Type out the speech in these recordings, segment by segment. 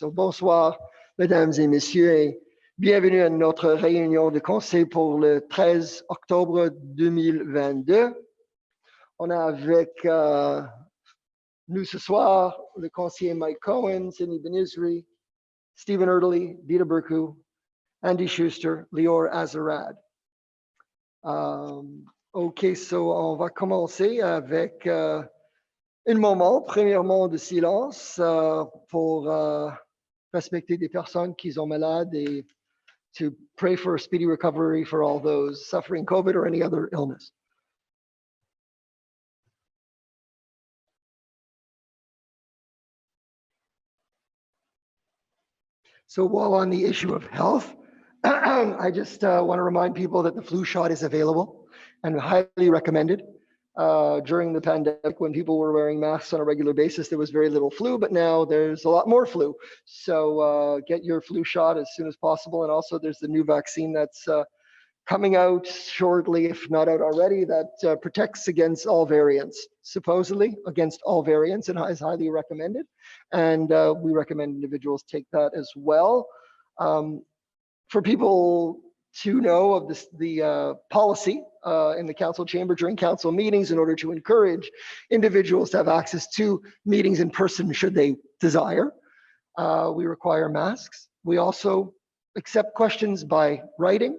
Bonsoir, mesdames et messieurs, et bienvenue à notre réunion de conseil pour le 13 octobre 2022. On a avec nous ce soir le conseiller Mike Cohen, Sidney Benizri, Stephen Erdely, Dita Burku, Andy Schuster, Lior Azarad. OK, so on va commencer avec un moment, premièrement, de silence pour respecter des personnes qui sont malades et to pray for a speedy recovery for all those suffering COVID or any other illness. So while on the issue of health, I just want to remind people that the flu shot is available and highly recommended. During the pandemic, when people were wearing masks on a regular basis, there was very little flu, but now there's a lot more flu. So get your flu shot as soon as possible. And also there's the new vaccine that's coming out shortly, if not out already, that protects against all variants, supposedly against all variants, and is highly recommended. And we recommend individuals take that as well. For people to know of the policy in the council chamber during council meetings in order to encourage individuals to have access to meetings in person should they desire. We require masks. We also accept questions by writing,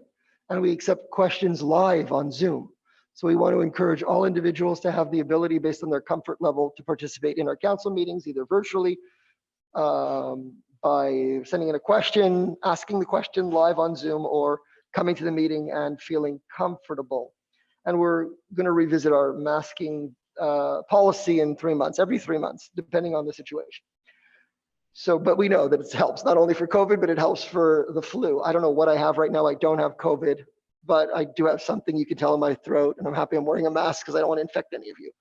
and we accept questions live on Zoom. So we want to encourage all individuals to have the ability, based on their comfort level, to participate in our council meetings, either virtually, by sending in a question, asking the question live on Zoom, or coming to the meeting and feeling comfortable. And we're going to revisit our masking policy in 3 months, every 3 months, depending on the situation. So, but we know that it helps not only for COVID, but it helps for the flu. I don't know what I have right now. I don't have COVID, but I do have something you can tell in my throat, and I'm happy I'm wearing a mask because I don't want to infect any of you.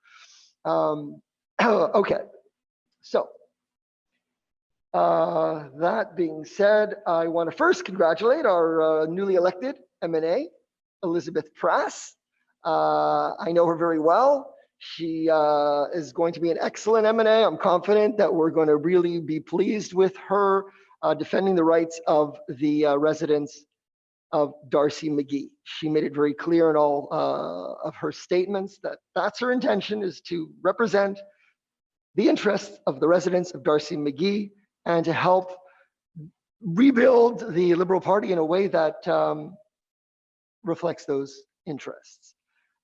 Okay, so that being said, I want to first congratulate our newly elected MNA, Elizabeth Prass. I know her very well. She is going to be an excellent MNA. I'm confident that we're going to really be pleased with her defending the rights of the residents of Darcy McGee. She made it very clear in all of her statements that that's her intention, is to represent the interests of the residents of Darcy McGee and to help rebuild the Liberal Party in a way that reflects those interests.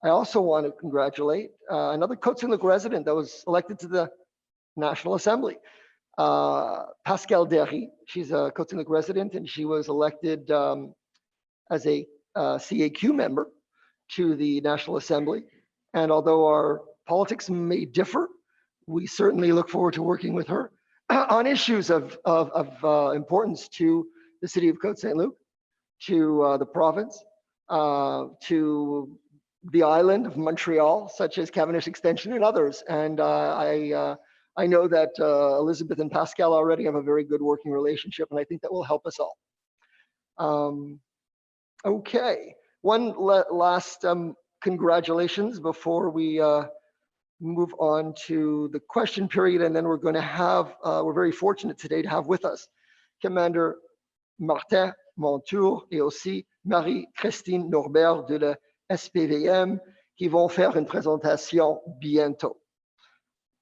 I also want to congratulate another Côte Saint-Luc resident that was elected to the National Assembly, Pascal Derry. She's a Côte Saint-Luc resident, and she was elected as a CAQ member to the National Assembly. And although our politics may differ, we certainly look forward to working with her on issues of importance to the city of Côte Saint-Luc, to the province, to the island of Montreal, such as Cavendish Extension and others. And I know that Elizabeth and Pascal already have a very good working relationship, and I think that will help us all. Okay, one last congratulations before we move on to the question period, and then we're going to have, we're very fortunate today to have with us Commander Martin Montour et aussi Marie-Christine Norbert de la SPVM qui vont faire une présentation bientôt.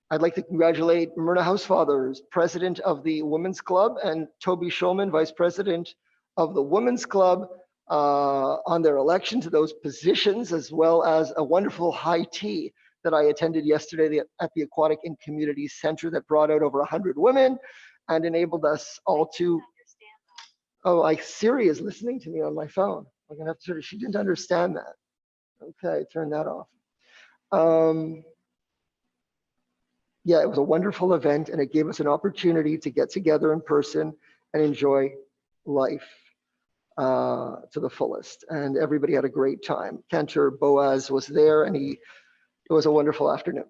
I'd like to congratulate Myrna Housefathers, President of the Women's Club, and Toby Shulman, Vice President of the Women's Club, on their election to those positions, as well as a wonderful high tea that I attended yesterday at the Aquatic and Community Center that brought out over 100 women and enabled us all to, Siri is listening to me on my phone. I'm gonna have to, she didn't understand that. Okay, turn that off. Yeah, it was a wonderful event, and it gave us an opportunity to get together in person and enjoy life to the fullest. And everybody had a great time. Cantor Boaz was there, and it was a wonderful afternoon.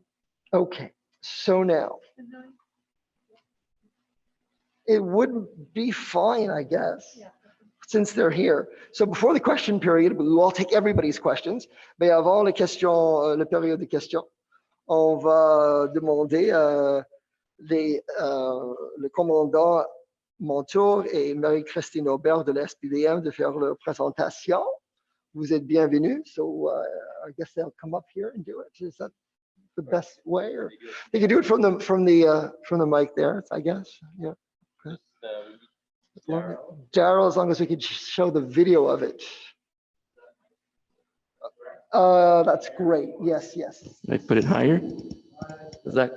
Okay, so now, it would be fine, I guess. Yeah. Since they're here. So before the question period, we will all take everybody's questions. Mais avant les questions, la période de questions, on va demander le commandant mon tour et Marie-Christine Aubert de la SPVM de faire leur présentation. Vous êtes bienvenus. So I guess they'll come up here and do it. Is that the best way? Or they can do it from the mic there, I guess. Yeah. Daryl, as long as we could show the video of it. That's great. Yes, yes. I put it higher. Is that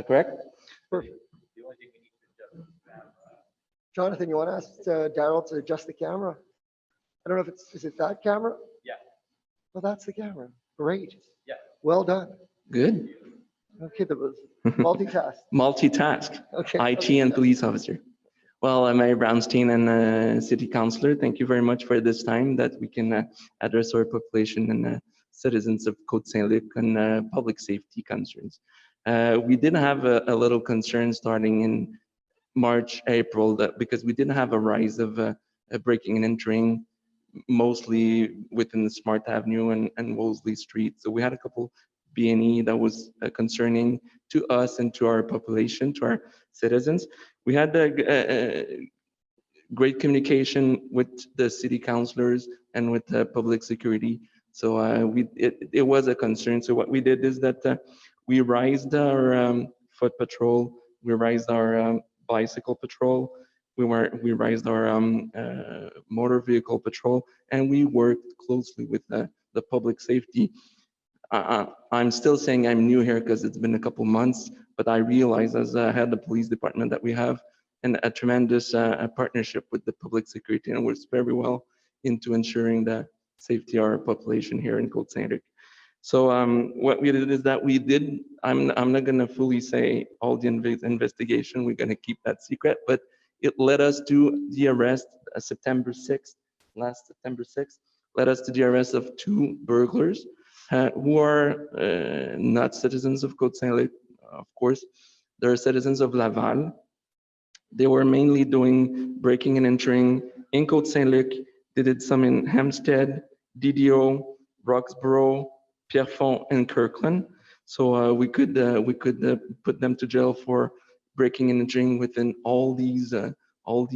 correct? Perfect. Jonathan, you want to ask Daryl to adjust the camera? I don't know if is it that camera? Yeah. Well, that's the camera. Great. Yeah. Well done. Good. Okay, that was multitask. Multitask. Okay. IT and police officer. Well, I'm Mary Brownstein and City Councillor. Thank you very much for this time that we can address our population and citizens of Côte Saint-Luc on public safety concerns. We did have a little concern starting in March, April, because we didn't have a rise of breaking and entering, mostly within the Smart Avenue and Wolseley Street. So we had a couple B&E that was concerning to us and to our population, to our citizens. We had great communication with the city councilors and with public security. So it was a concern. So what we did is that we raised our foot patrol, we raised our bicycle patrol, we raised our motor vehicle patrol, and we worked closely with the public safety. I'm still saying I'm new here because it's been a couple months, but I realize as head of the police department that we have a tremendous partnership with the public security, and works very well into ensuring the safety of our population here in Côte Saint-Luc. So what we did is that we did, I'm not going to fully say all the investigation, we're going to keep that secret, but it led us to the arrest September 6th, last September 6th, led us to the arrest of 2 burglars who are not citizens of Côte Saint-Luc, of course. They're citizens of Laval. They were mainly doing breaking and entering in Côte Saint-Luc. They did some in Hempstead, DDO, Roxborough, Pierrefonds, and Kirkland. So we could put them to jail for breaking and entering within all these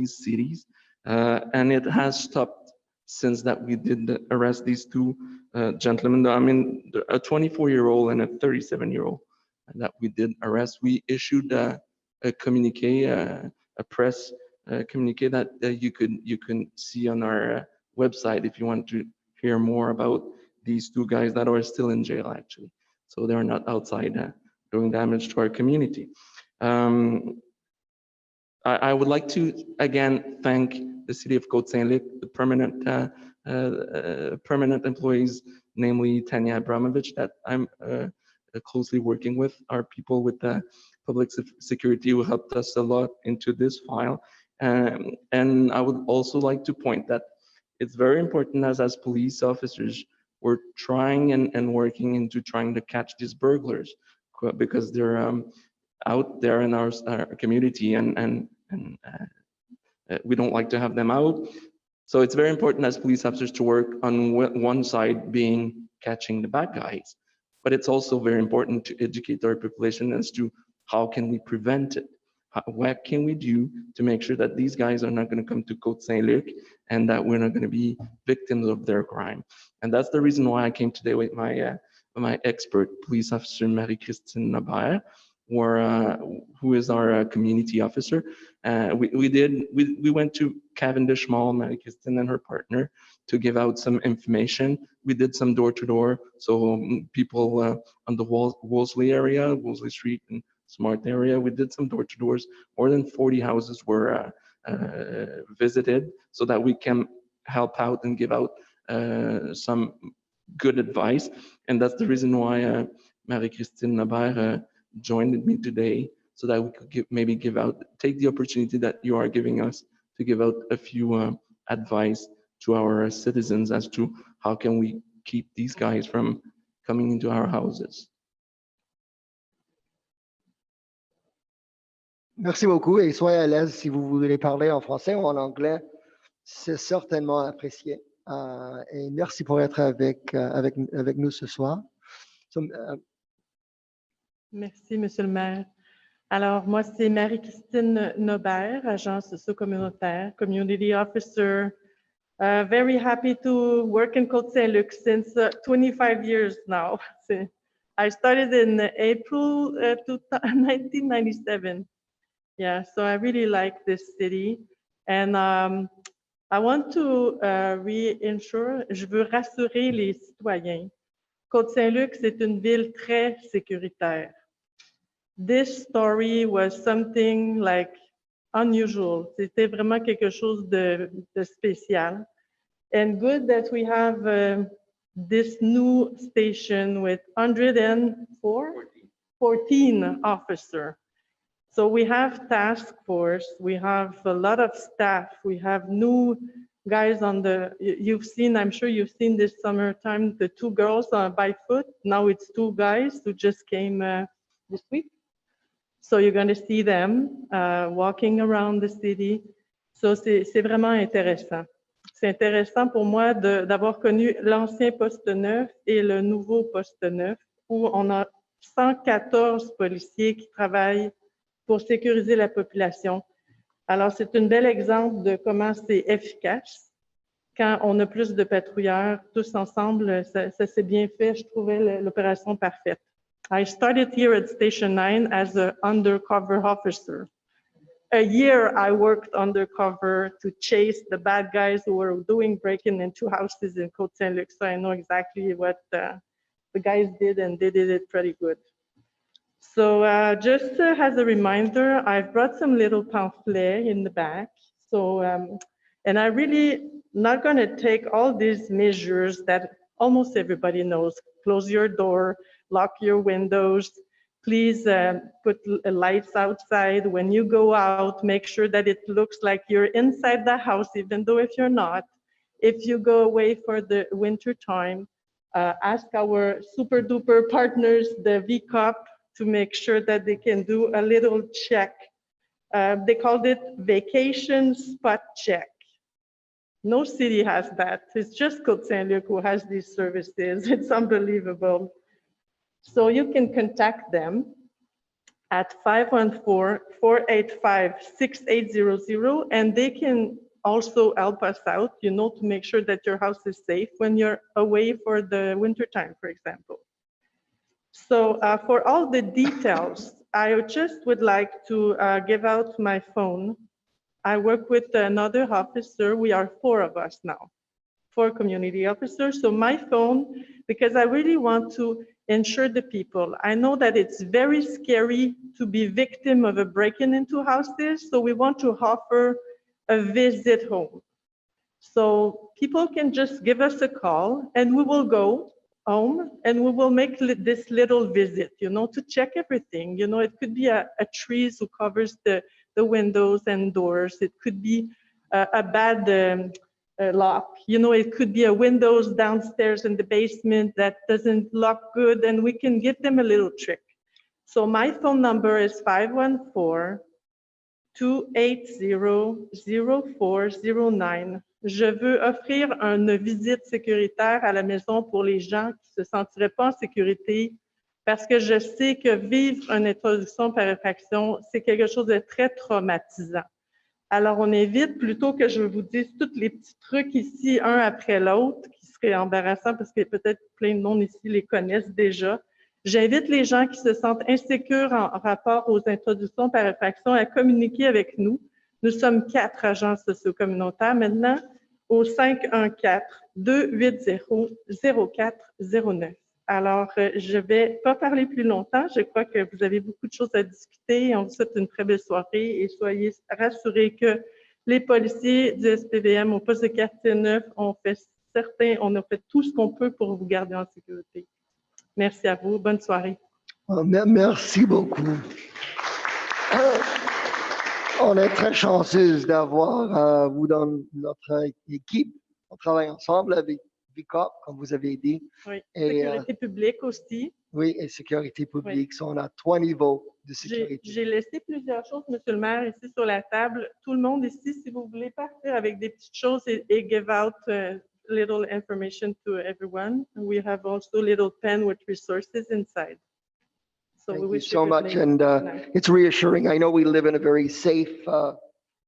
cities, and it has stopped since that we did arrest these 2 gentlemen. I mean, a 24-year-old and a 37-year-old that we did arrest. We issued a communique, a press communique that you can see on our website if you want to hear more about these 2 guys that are still in jail, actually. So they're not outside doing damage to our community. I would like to again thank the city of Côte Saint-Luc, the permanent employees, namely Tanya Abramovich, that I'm closely working with, our people with the public security who helped us a lot into this file. And I would also like to point that it's very important as police officers, we're trying and working into trying to catch these burglars because they're out there in our community and we don't like to have them out. So it's very important as police officers to work on one side being catching the bad guys, but it's also very important to educate our population as to how can we prevent it? What can we do to make sure that these guys are not going to come to Côte Saint-Luc and that we're not going to be victims of their crime? And that's the reason why I came today with my expert, police officer Marie-Christine Aubert, who is our community officer. We went to Cavendish Mall, Marie-Christine and her partner, to give out some information. We did some door-to-door, so people on the Wolseley area, Wolseley Street and Smart area, we did some door-to-doors. More than 40 houses were visited so that we can help out and give out some good advice. And that's the reason why Marie-Christine Aubert joined me today, so that we could take the opportunity that you are giving us to give out a few advice to our citizens as to how can we keep these guys from coming into our houses. Merci beaucoup et soyez à l'aise si vous voulez parler en français ou en anglais. C'est certainement apprécié. Et merci pour être avec nous ce soir. Merci, Monsieur le maire. Alors, moi, c'est Marie-Christine Nobert, agence socio-communautaire, community officer. Very happy to work in Côte Saint-Luc since 25 years now. I started in April 1997. Yeah, so I really like this city. And I want to je veux rassurer les citoyens. Côte Saint-Luc, c'est une ville très sécuritaire. This story was something like unusual. C'était vraiment quelque chose de spécial. And good that we have this new station with 114 officers. So we have task force, we have a lot of staff, we have new guys on you've seen, I'm sure you've seen this summertime, the 2 girls by foot. Now it's 2 guys who just came this week. So you're going to see them walking around the city. So c'est vraiment intéressant. C'est intéressant pour moi d'avoir connu l'ancien poste 9 et le nouveau poste 9, où on a 114 policiers qui travaillent pour sécuriser la population. Alors, c'est un bel exemple de comment c'est efficace. Quand on a plus de patrouilleurs, tous ensemble, ça s'est bien fait. Je trouvais l'opération parfaite. I started here at Station 9 as an undercover officer. A year I worked undercover to chase the bad guys who were doing breaking into houses in Côte Saint-Luc. So I know exactly what the guys did, and they did it pretty good. So just as a reminder, I've brought some little pamphlets in the back. So, and I really not going to take all these measures that almost everybody knows. Close your door, lock your windows. Please put lights outside. When you go out, make sure that it looks like you're inside the house, even though if you're not. If you go away for the winter time, ask our super duper partners, the VCOP, to make sure that they can do a little check. They called it vacation spot check. No city has that. It's just Côte Saint-Luc who has these services. It's unbelievable. So you can contact them at 514-485-6800, and they can also help us out, you know, to make sure that your house is safe when you're away for the winter time, for example. So for all the details, I just would like to give out my phone. I work with another officer. We are 4 of us now, 4 community officers. So my phone, because I really want to ensure the people. I know that it's very scary to be victim of a break-in into houses. So we want to offer a visit home. So people can just give us a call and we will go home and we will make this little visit, you know, to check everything. You know, it could be a trees who covers the windows and doors. It could be a bad lock. You know, it could be a windows downstairs in the basement that doesn't lock good, and we can give them a little trick. So my phone number is 514-280-0409. Je veux offrir une visite sécuritaire à la maison pour les gens qui ne se sentiraient pas en sécurité, parce que je sais que vivre une introduction par effraction, c'est quelque chose de très traumatisant. Alors, on évite, plutôt que je vous dise tous les petits trucs ici, un après l'autre, qui seraient embarrassants parce que peut-être plein de monde ici les connaissent déjà. J'invite les gens qui se sentent insécures en rapport aux introductions par effraction à communiquer avec nous. Nous sommes 4 agents socio-communautaires maintenant au 514-280-0409. Alors, je ne vais pas parler plus longtemps. Je crois que vous avez beaucoup de choses à discuter. On vous souhaite une très belle soirée et soyez rassurés que les policiers du SPVM au poste de quartier 9 on a fait tout ce qu'on peut pour vous garder en sécurité. Merci à vous. Bonne soirée. Merci beaucoup. On est très chanceuse d'avoir vous dans notre équipe. On travaille ensemble avec VCOP, comme vous avez dit. Oui, sécurité publique aussi. Oui, et sécurité publique. Oui. So, on a 3 niveaux de sécurité. J'ai laissé plusieurs choses, Monsieur le maire, ici sur la table. Tout le monde ici, si vous voulez partir avec des petites choses et give out little information to everyone. We have also little pen with resources inside. So we Thank you wish so good much. news And tonight. it's reassuring. I know we live in a very safe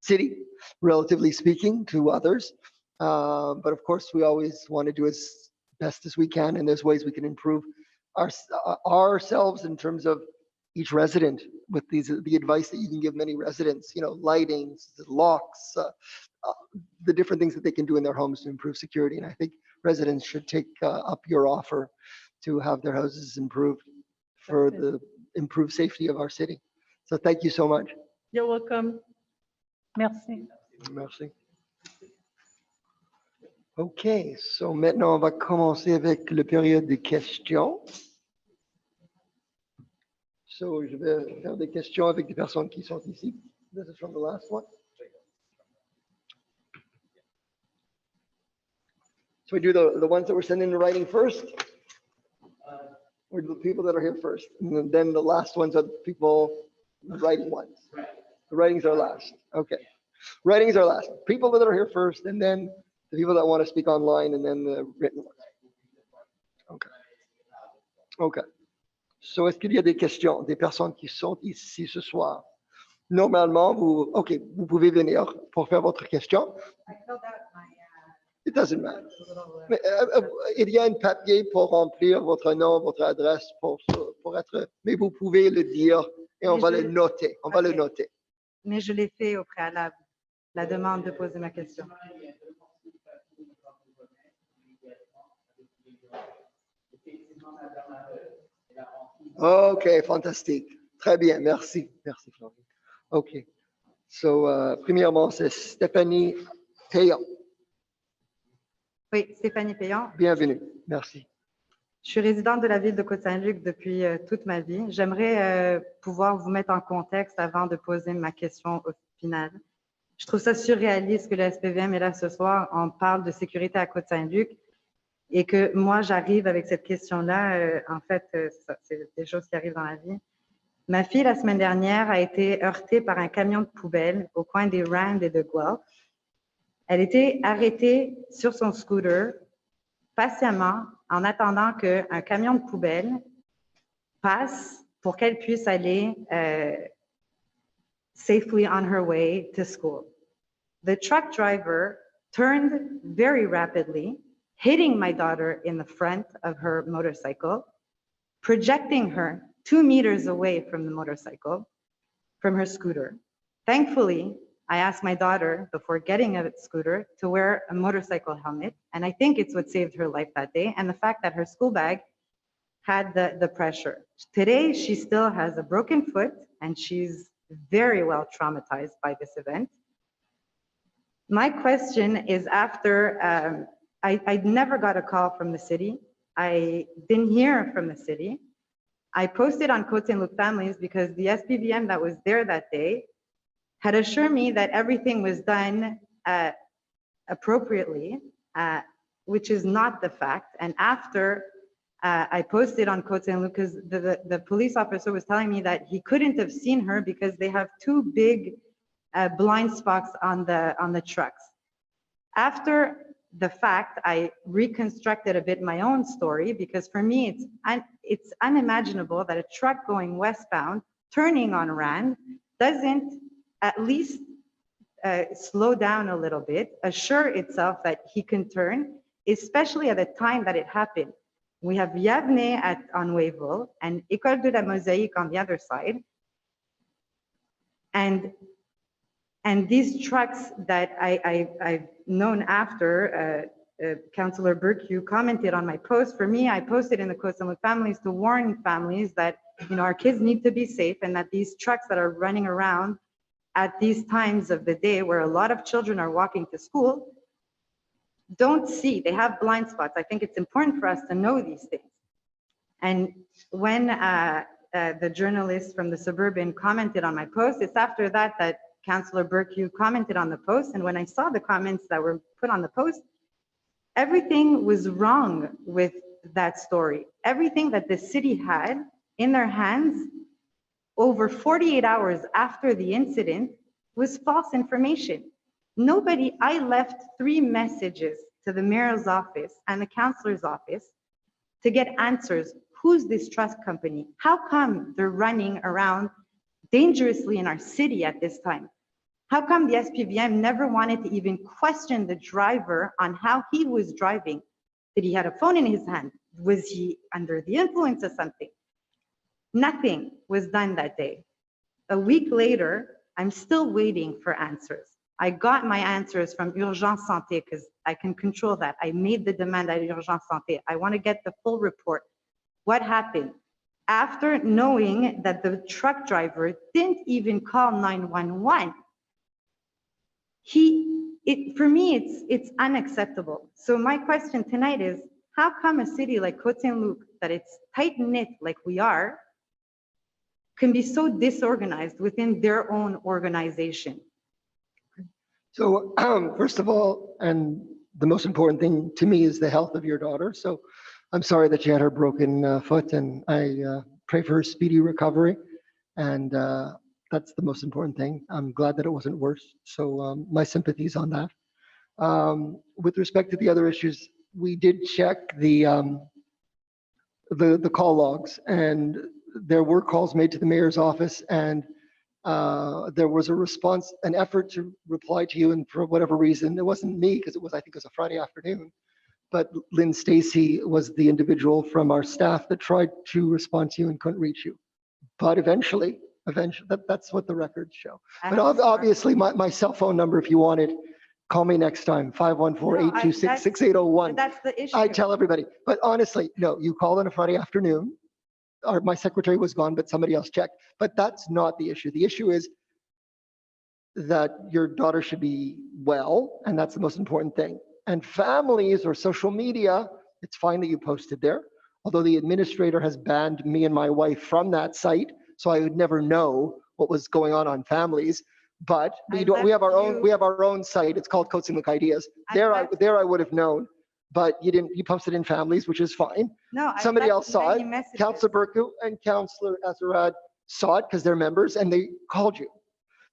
city, relatively speaking, to others. But of course, we always want to do as best as we can, and there's ways we can improve ourselves in terms of each resident with the advice that you can give many residents, lightings, locks, the different things that they can do in their homes to improve security. And I think residents should take up your offer to have their houses improved for That's it. the improved safety of our city. So thank you so much. You're welcome. Merci. Merci. OK, so maintenant on va commencer avec le période de questions. So je vais faire des questions avec des personnes qui sont ici. This is from the last one. So we do the ones that were sent in writing first? Or the people that are here first? And then the last ones are the people, the writing ones? The writings are last. Okay. Writings are last. People that are here first, and then the people that want to speak online, and then the written ones. Okay. Okay. So, est-ce qu'il y a des questions des personnes qui sont ici ce soir? Normalement, vous pouvez venir pour faire votre question. It doesn't matter. Mais, il y a un papier pour remplir votre nom, votre adresse, pour être. Mais vous pouvez le dire et on Mais va je- le noter. On va le Ok. noter. Mais je l'ai fait au préalable, la demande de poser ma question. OK, fantastique. Très bien, merci. Merci, Florine. OK. So, premièrement, c'est Stéphanie Payan. Oui, Stéphanie Payan. Bienvenue. Merci. Je suis résidente de la ville de Côte Saint-Luc depuis toute ma vie. J'aimerais pouvoir vous mettre en contexte avant de poser ma question au final. Je trouve ça surréaliste que le SPVM est là ce soir. On parle de sécurité à Côte Saint-Luc et que moi, j'arrive avec cette question-là. En fait, c'est des choses qui arrivent dans la vie. Ma fille, la semaine dernière, a été heurtée par un camion de poubelle au coin des Rand et de Guelph. Elle était arrêtée sur son scooter patiemment en attendant qu'un camion de poubelle passe pour qu'elle puisse aller safely on her way to school. The truck driver turned very rapidly, hitting my daughter in the front of her motorcycle, projecting her 2 meters away from the motorcycle, from her scooter. Thankfully, I asked my daughter before getting a scooter to wear a motorcycle helmet, and I think it's what saved her life that day, and the fact that her school bag had the pressure. Today, she still has a broken foot, and she's very well traumatized by this event. My question is after, I never got a call from the city. I didn't hear from the city. I posted on Côte Saint-Luc Families because the SPVM that was there that day had assured me that everything was done appropriately, which is not the fact. And after I posted on Côte Saint-Luc, because the police officer was telling me that he couldn't have seen her because they have 2 big blind spots on the trucks. After the fact, I reconstructed a bit my own story because for me, it's unimaginable that a truck going westbound, turning on Rand, doesn't at least slow down a little bit, assure itself that he can turn, especially at the time that it happened. We have Yavne on Wavell and École de la Mosaïque on the other side. And these trucks that I've known after, Councillor Burke, you commented on my post. For me, I posted in the Côte Saint-Luc Families to warn families that our kids need to be safe and that these trucks that are running around at these times of the day where a lot of children are walking to school don't see, they have blind spots. I think it's important for us to know these things. And when the journalist from the Suburban commented on my post, it's after that Councillor Burke, you commented on the post. And when I saw the comments that were put on the post, everything was wrong with that story. Everything that the city had in their hands over 48 hours after the incident was false information. I left 3 messages to the mayor's office and the councillor's office to get answers. who's this trust company? How come they're running around dangerously in our city at this time? How come the SPVM never wanted to even question the driver on how he was driving? Did he have a phone in his hand? Was he under the influence of something? Nothing was done that day. A week later, I'm still waiting for answers. I got my answers from Urgence Santé because I can control that. I made the demand at Urgence Santé. I want to get the full report. What happened? After knowing that the truck driver didn't even call 911, for me, it's unacceptable. So my question tonight is, how come a city like Côte Saint-Luc, that it's tight-knit like we are, can be so disorganized within their own organization? So first of all, and the most important thing to me is the health of your daughter. So I'm sorry that she had her broken foot, and I pray for her speedy recovery. And that's the most important thing. I'm glad that it wasn't worse. So my sympathies on that. With respect to the other issues, we did check the call logs, and there were calls made to the mayor's office, and there was a response, an effort to reply to you, and for whatever reason, it wasn't me, because I think it was a Friday afternoon, but Lynn Stacy was the individual from our staff that tried to respond to you and couldn't reach you. But eventually, that's what the records show. But obviously, my cell phone number, if you want it, call me next time, 514-826-6801. That's the issue. I tell everybody, but honestly, no, you called on a Friday afternoon. My secretary was gone, but somebody else checked. But that's not the issue. The issue is that your daughter should be well, and that's the most important thing. And families or social media, it's fine that you posted there, although the administrator has banned me and my wife from that site, so I would never know what was going on families. But we have our own site. It's called Côte Saint-Luc Ideas. There I would have known. But you posted in families, which is fine. No, somebody else saw it. Councillor Burku and Councillor Azarad saw it because they're members, and they called you.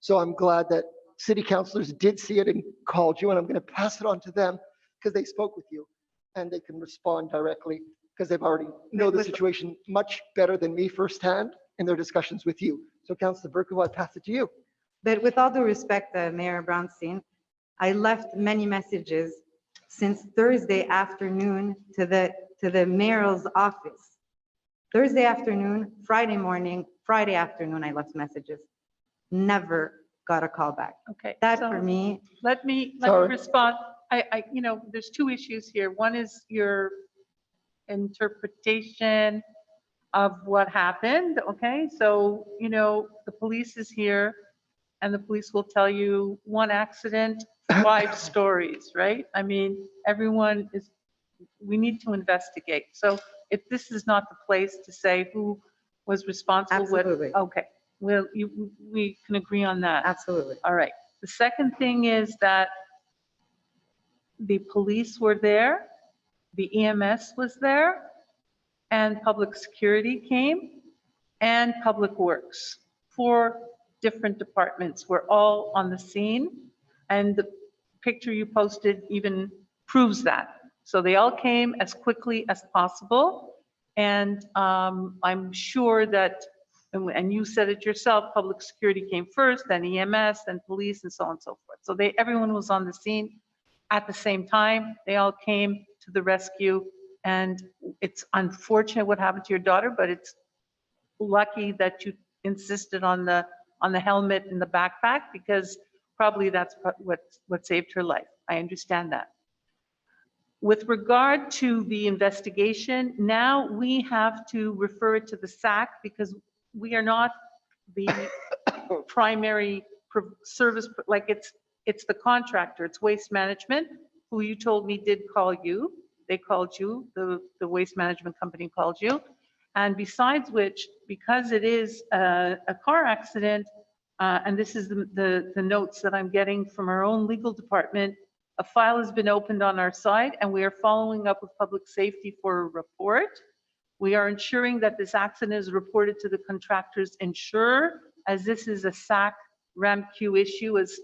So I'm glad that city councillors did see it and called you, and I'm going to pass it on to them because they spoke with you, and they can respond directly because they've already know the situation much better than me firsthand in their discussions with you. So Councillor Burku, I pass it to you. But with all due respect, Mayor Brownstein, I left many messages since Thursday afternoon to the mayor's office. Thursday afternoon, Friday morning, Friday afternoon, I left messages. Never got a call back. Okay. That so for me. Let me respond. There's two issues here. One is your interpretation of what happened. Okay. So, the police is here, and the police will tell you one accident, 5 stories, right? I mean, we need to investigate. So if this is not the place to say who was responsible. Absolutely. Okay, well, we can agree on that. Absolutely. All right. The second thing is that the police were there, the EMS was there, and public security came, and public works. 4 different departments were all on the scene, and the picture you posted even proves that. So they all came as quickly as possible, and I'm sure that, and you said it yourself, public security came first, then EMS, then police, and so on and so forth. So everyone was on the scene at the same time. They all came to the rescue, and it's unfortunate what happened to your daughter, but it's lucky that you insisted on the helmet and the backpack, because probably that's what saved her life. I understand that. With regard to the investigation, now we have to refer it to the SAC because we are not the primary service, like it's the contractor, it's Waste Management, who you told me did call you. They called you, the Waste Management company called you. And besides which, because it is a car accident, and this is the notes that I'm getting from our own legal department, a file has been opened on our side, and we are following up with public safety for a report. We are ensuring that this accident is reported to the contractor's insurer, as this is a SAC RAMQ issue, as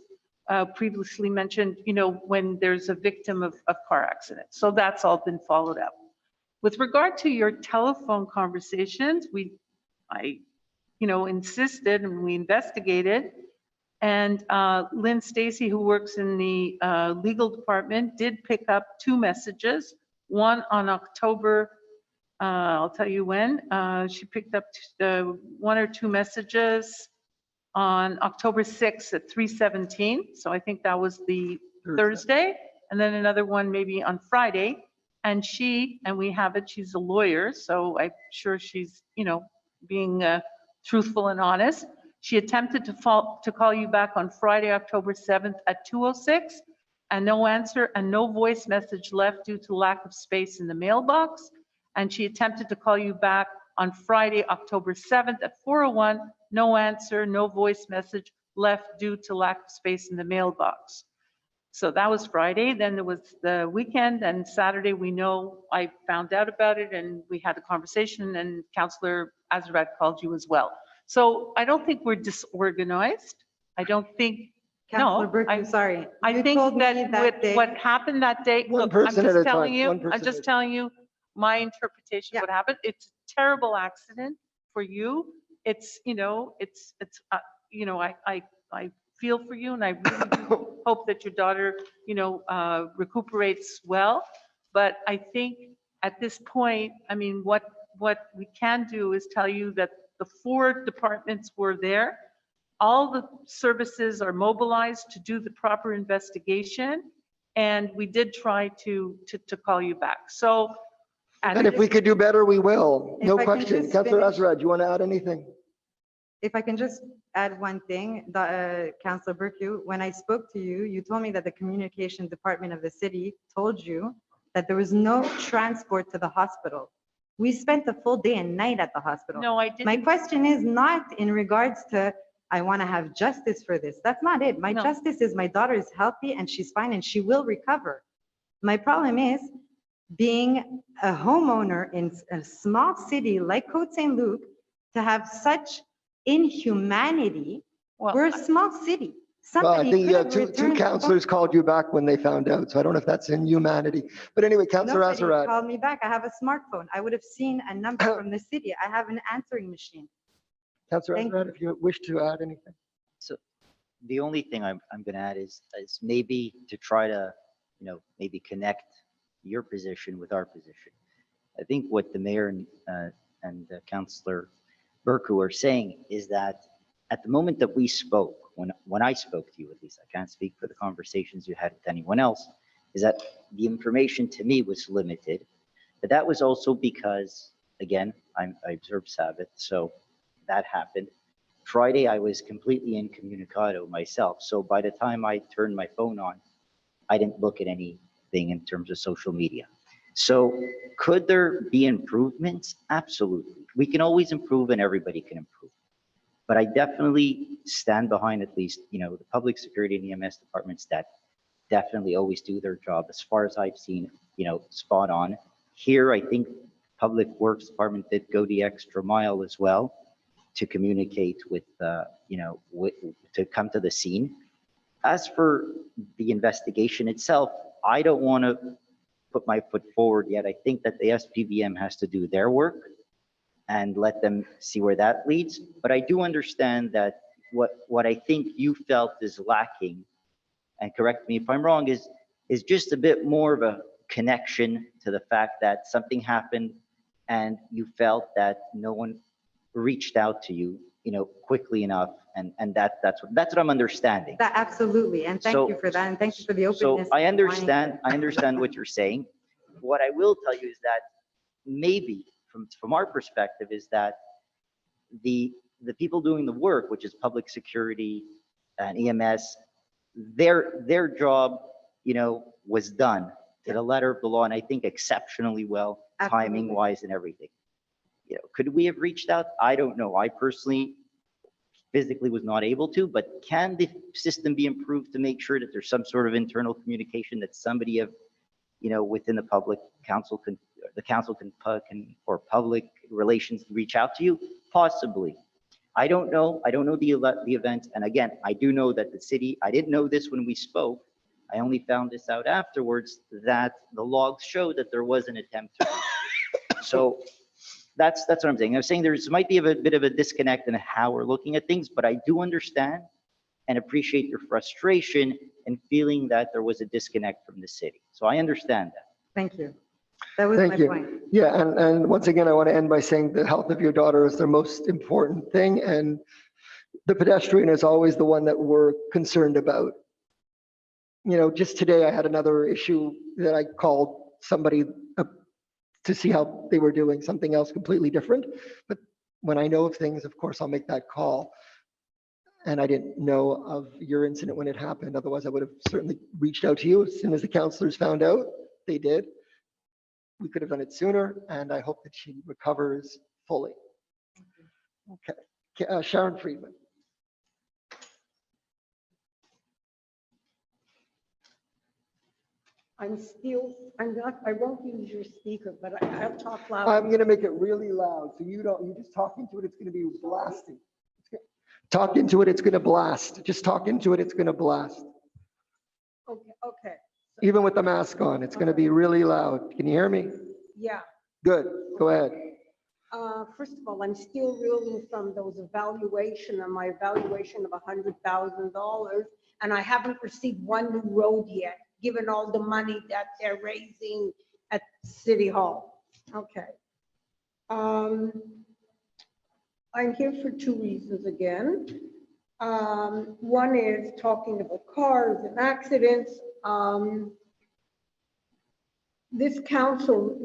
previously mentioned, when there's a victim of car accident. So that's all been followed up. With regard to your telephone conversations, I insisted and we investigated. And Lynn Stacy, who works in the legal department, did pick up 2 messages. One on October, I'll tell you when, she picked up 1 or 2 messages on October 6th at 3:17. So I think that was the Thursday. And then another one maybe on Friday. And we have it, she's a lawyer, so I'm sure she's, being truthful and honest. She attempted to call you back on Friday, October 7th at 2:06, and no answer and no voice message left due to lack of space in the mailbox. And she attempted to call you back on Friday, October 7th at 4:01, no answer, no voice message left due to lack of space in the mailbox. So that was Friday. Then there was the weekend, and Saturday we know I found out about it and we had a conversation, and Councillor Azerrad called you as well. So I don't think we're disorganized. I don't think, Councillor no, Burke, I'm sorry. I You think told me that day- with what happened that day, One look, I'm person at just a telling time, you, one person I'm at just a telling you my interpretation Yeah. of what happened. It's a terrible accident for you. It's, I feel for you, and I really do hope that your daughter, recuperates well. But I think at this point, I mean, what we can do is tell you that the 4 departments were there. All the services are mobilized to do the proper investigation, and we did try to call you back. So, And if we could do better, we will. No If I can question. just Councillor finish. Azerrad, do you want to add anything? If I can just add one thing, Councillor Burke, when I spoke to you, you told me that the communication department of the city told you that there was no transport to the hospital. We spent a full day and night at the hospital. no, I My didn't. question is not in regards to, I want to have justice for this. That's not it. My No. justice is my daughter is healthy and she's fine and she will recover. My problem is being a homeowner in a small city like Côte Saint-Luc, to have such inhumanity. Well, We're a small city. Well, I Somebody think could have two returned the phone. councillors called you back when they found out, so I don't know if that's inhumanity. But anyway, Councillor Nobody Azerrad. called me back. I have a smartphone. I would have seen a number from the city. I have an answering machine. Councillor Thank Azerrad, if you wish to add anything. So the only thing I'm going to add is maybe to try to, maybe connect your position with our position. I think what the mayor and Councillor Burke are saying is that at the moment that we spoke, when I spoke to you, at least, I can't speak for the conversations you had with anyone else, is that the information to me was limited. But that was also because, again, I observed Sabbath, so that happened. Friday, I was completely incommunicado myself. So by the time I turned my phone on, I didn't look at anything in terms of social media. So could there be improvements? Absolutely. We can always improve and everybody can improve. But I definitely stand behind at least, the public security and EMS departments that definitely always do their job. As far as I've seen, spot on. Here, I think Public Works Department did go the extra mile as well to communicate with, to come to the scene. As for the investigation itself, I don't want to put my foot forward yet. I think that the SPVM has to do their work and let them see where that leads. But I do understand that what I think you felt is lacking, and correct me if I'm wrong, is just a bit more of a connection to the fact that something happened and you felt that no one reached out to you, quickly enough. And that's what I'm understanding. That absolutely. And thank So- you for that. And thank you for the So openness. I and wanting to- understand what you're saying. What I will tell you is that maybe from our perspective is that the people doing the work, which is public security and EMS, their job, was done to the letter of the law, and I think exceptionally well, Absolutely. timing wise and everything. Could we have reached out? I don't know. I personally physically was not able to, but can the system be improved to make sure that there's some sort of internal communication that somebody within the public council the council can or public relations reach out to you? Possibly. I don't know. I don't know the event. And again, I do know that the city, I didn't know this when we spoke. I only found this out afterwards, that the logs show that there was an attempt to So that's what I'm saying. I'm saying might be a bit of a disconnect in how we're looking at things, but I do understand and appreciate your frustration and feeling that there was a disconnect from the city. So I understand that. Thank you. That was my Thank you. point. Yeah, and once again, I want to end by saying the health of your daughter is the most important thing, and the pedestrian is always the one that we're concerned about. You know, just today I had another issue that I called somebody to see how they were doing, something else completely different. But when I know of things, of course, I'll make that call. And I didn't know of your incident when it happened. Otherwise, I would have certainly reached out to you as soon as the counselors found out. They did. We could have done it sooner, and I hope that she recovers fully. Okay, Sharon Friedman. I'm not, I won't use your speaker, but I'll talk loud. I'm gonna make it really loud, so you just talk into it, it's gonna be blasting. Talk into it, it's gonna blast. Just talk into it, it's gonna blast. Okay. Even with the mask on, it's gonna be really loud. Can you hear me? Yeah. Good, go ahead. First of all, I'm still reeling from those evaluation and my evaluation of $100,000, and I haven't received one new road yet, given all the money that they're raising at City Hall. Okay. I'm here for two reasons again. One is talking about cars and accidents. This council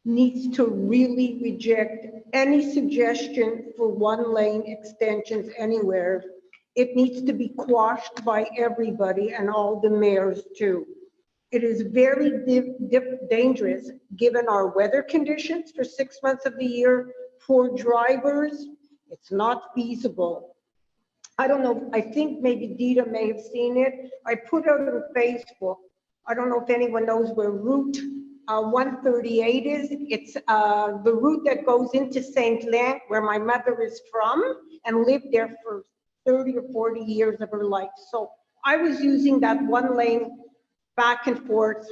needs to really reject any suggestion for one-lane extensions anywhere. It needs to be quashed by everybody and all the mayors too. It is very dangerous given our weather conditions for 6 months of the year for drivers. It's not feasible. I don't know, I think maybe Dita may have seen it. I put out on Facebook. I don't know if anyone knows where Route 138 is. It's the route that goes into St. Lin, where my mother is from and lived there for 30 or 40 years of her life. So I was using that one lane back and forth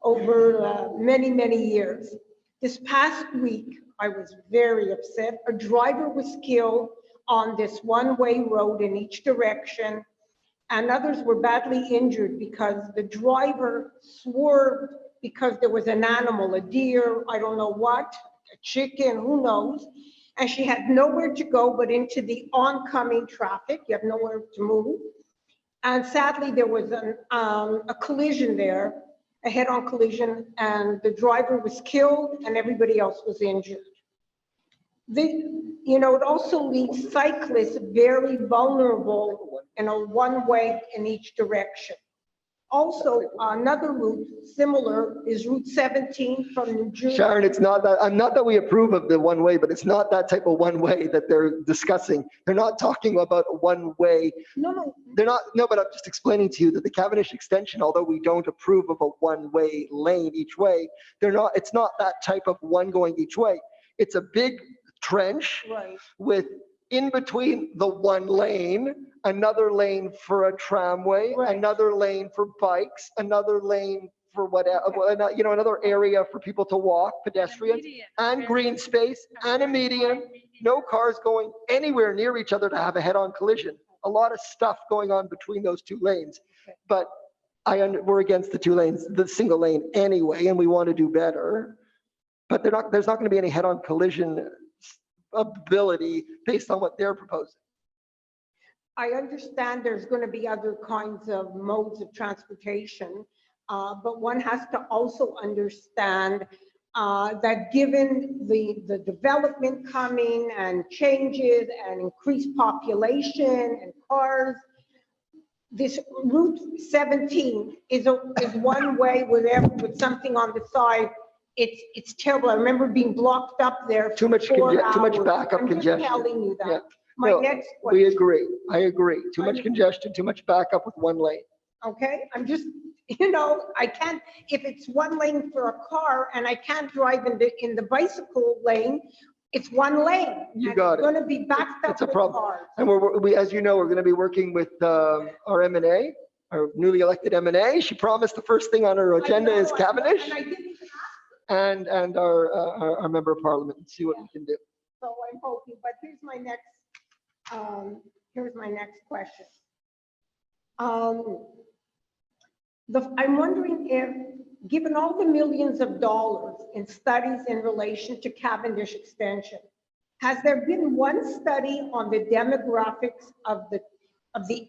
over many, many years. This past week, I was very upset. A driver was killed on this one-way road in each direction, and others were badly injured because the driver swerved because there was an animal, a deer, I don't know what, a chicken, who knows, and she had nowhere to go but into the oncoming traffic. You have nowhere to move. And sadly, there was a collision there, a head-on collision, and the driver was killed and everybody else was injured. It also leaves cyclists very vulnerable in a one-way in each direction. Also, another route similar is Route 17 from New Jersey. Sharon, it's not that, I'm not that we approve of the one way, but it's not that type of one way that they're discussing. They're not talking about a one way. No. They're not, no, but I'm just explaining to you that the Cavendish extension, although we don't approve of a one-way lane each way, it's not that type of one going each way. It's a big trench with in between the one lane, another lane for a tramway, another lane for bikes, another lane for whatever, another area for people to walk, pedestrians, and green space, and a median. No cars going anywhere near each other to have a head-on collision. A lot of stuff going on between those two lanes. But we're against the two lanes, the single lane anyway, and we want to do better. But there's not going to be any head-on collision ability based on what they're proposing. I understand there's going to be other kinds of modes of transportation, but one has to also understand that given the development coming and changes and increased population and cars, this Route 17 is one way with something on the side. It's terrible. I remember being blocked up there. Too much backup congestion. I'm just telling you that. Yeah. My No, next we question. agree. I agree. Too much congestion, too much backup with one lane. Okay, I'm just, I can't, if it's one lane for a car and I can't drive in the bicycle lane, it's one lane. You got it. It's going to be backed up It's a with problem. cars. And we, as you know, we're going to be working with our M&A, our newly elected M&A. She promised the first thing on her agenda is Cavendish. And I didn't and our member of parliament and see what we can do. So I'm hoping, but here's my next question. I'm wondering if, given all the millions of dollars in studies in relation to Cavendish Extension, has there been one study on the demographics of the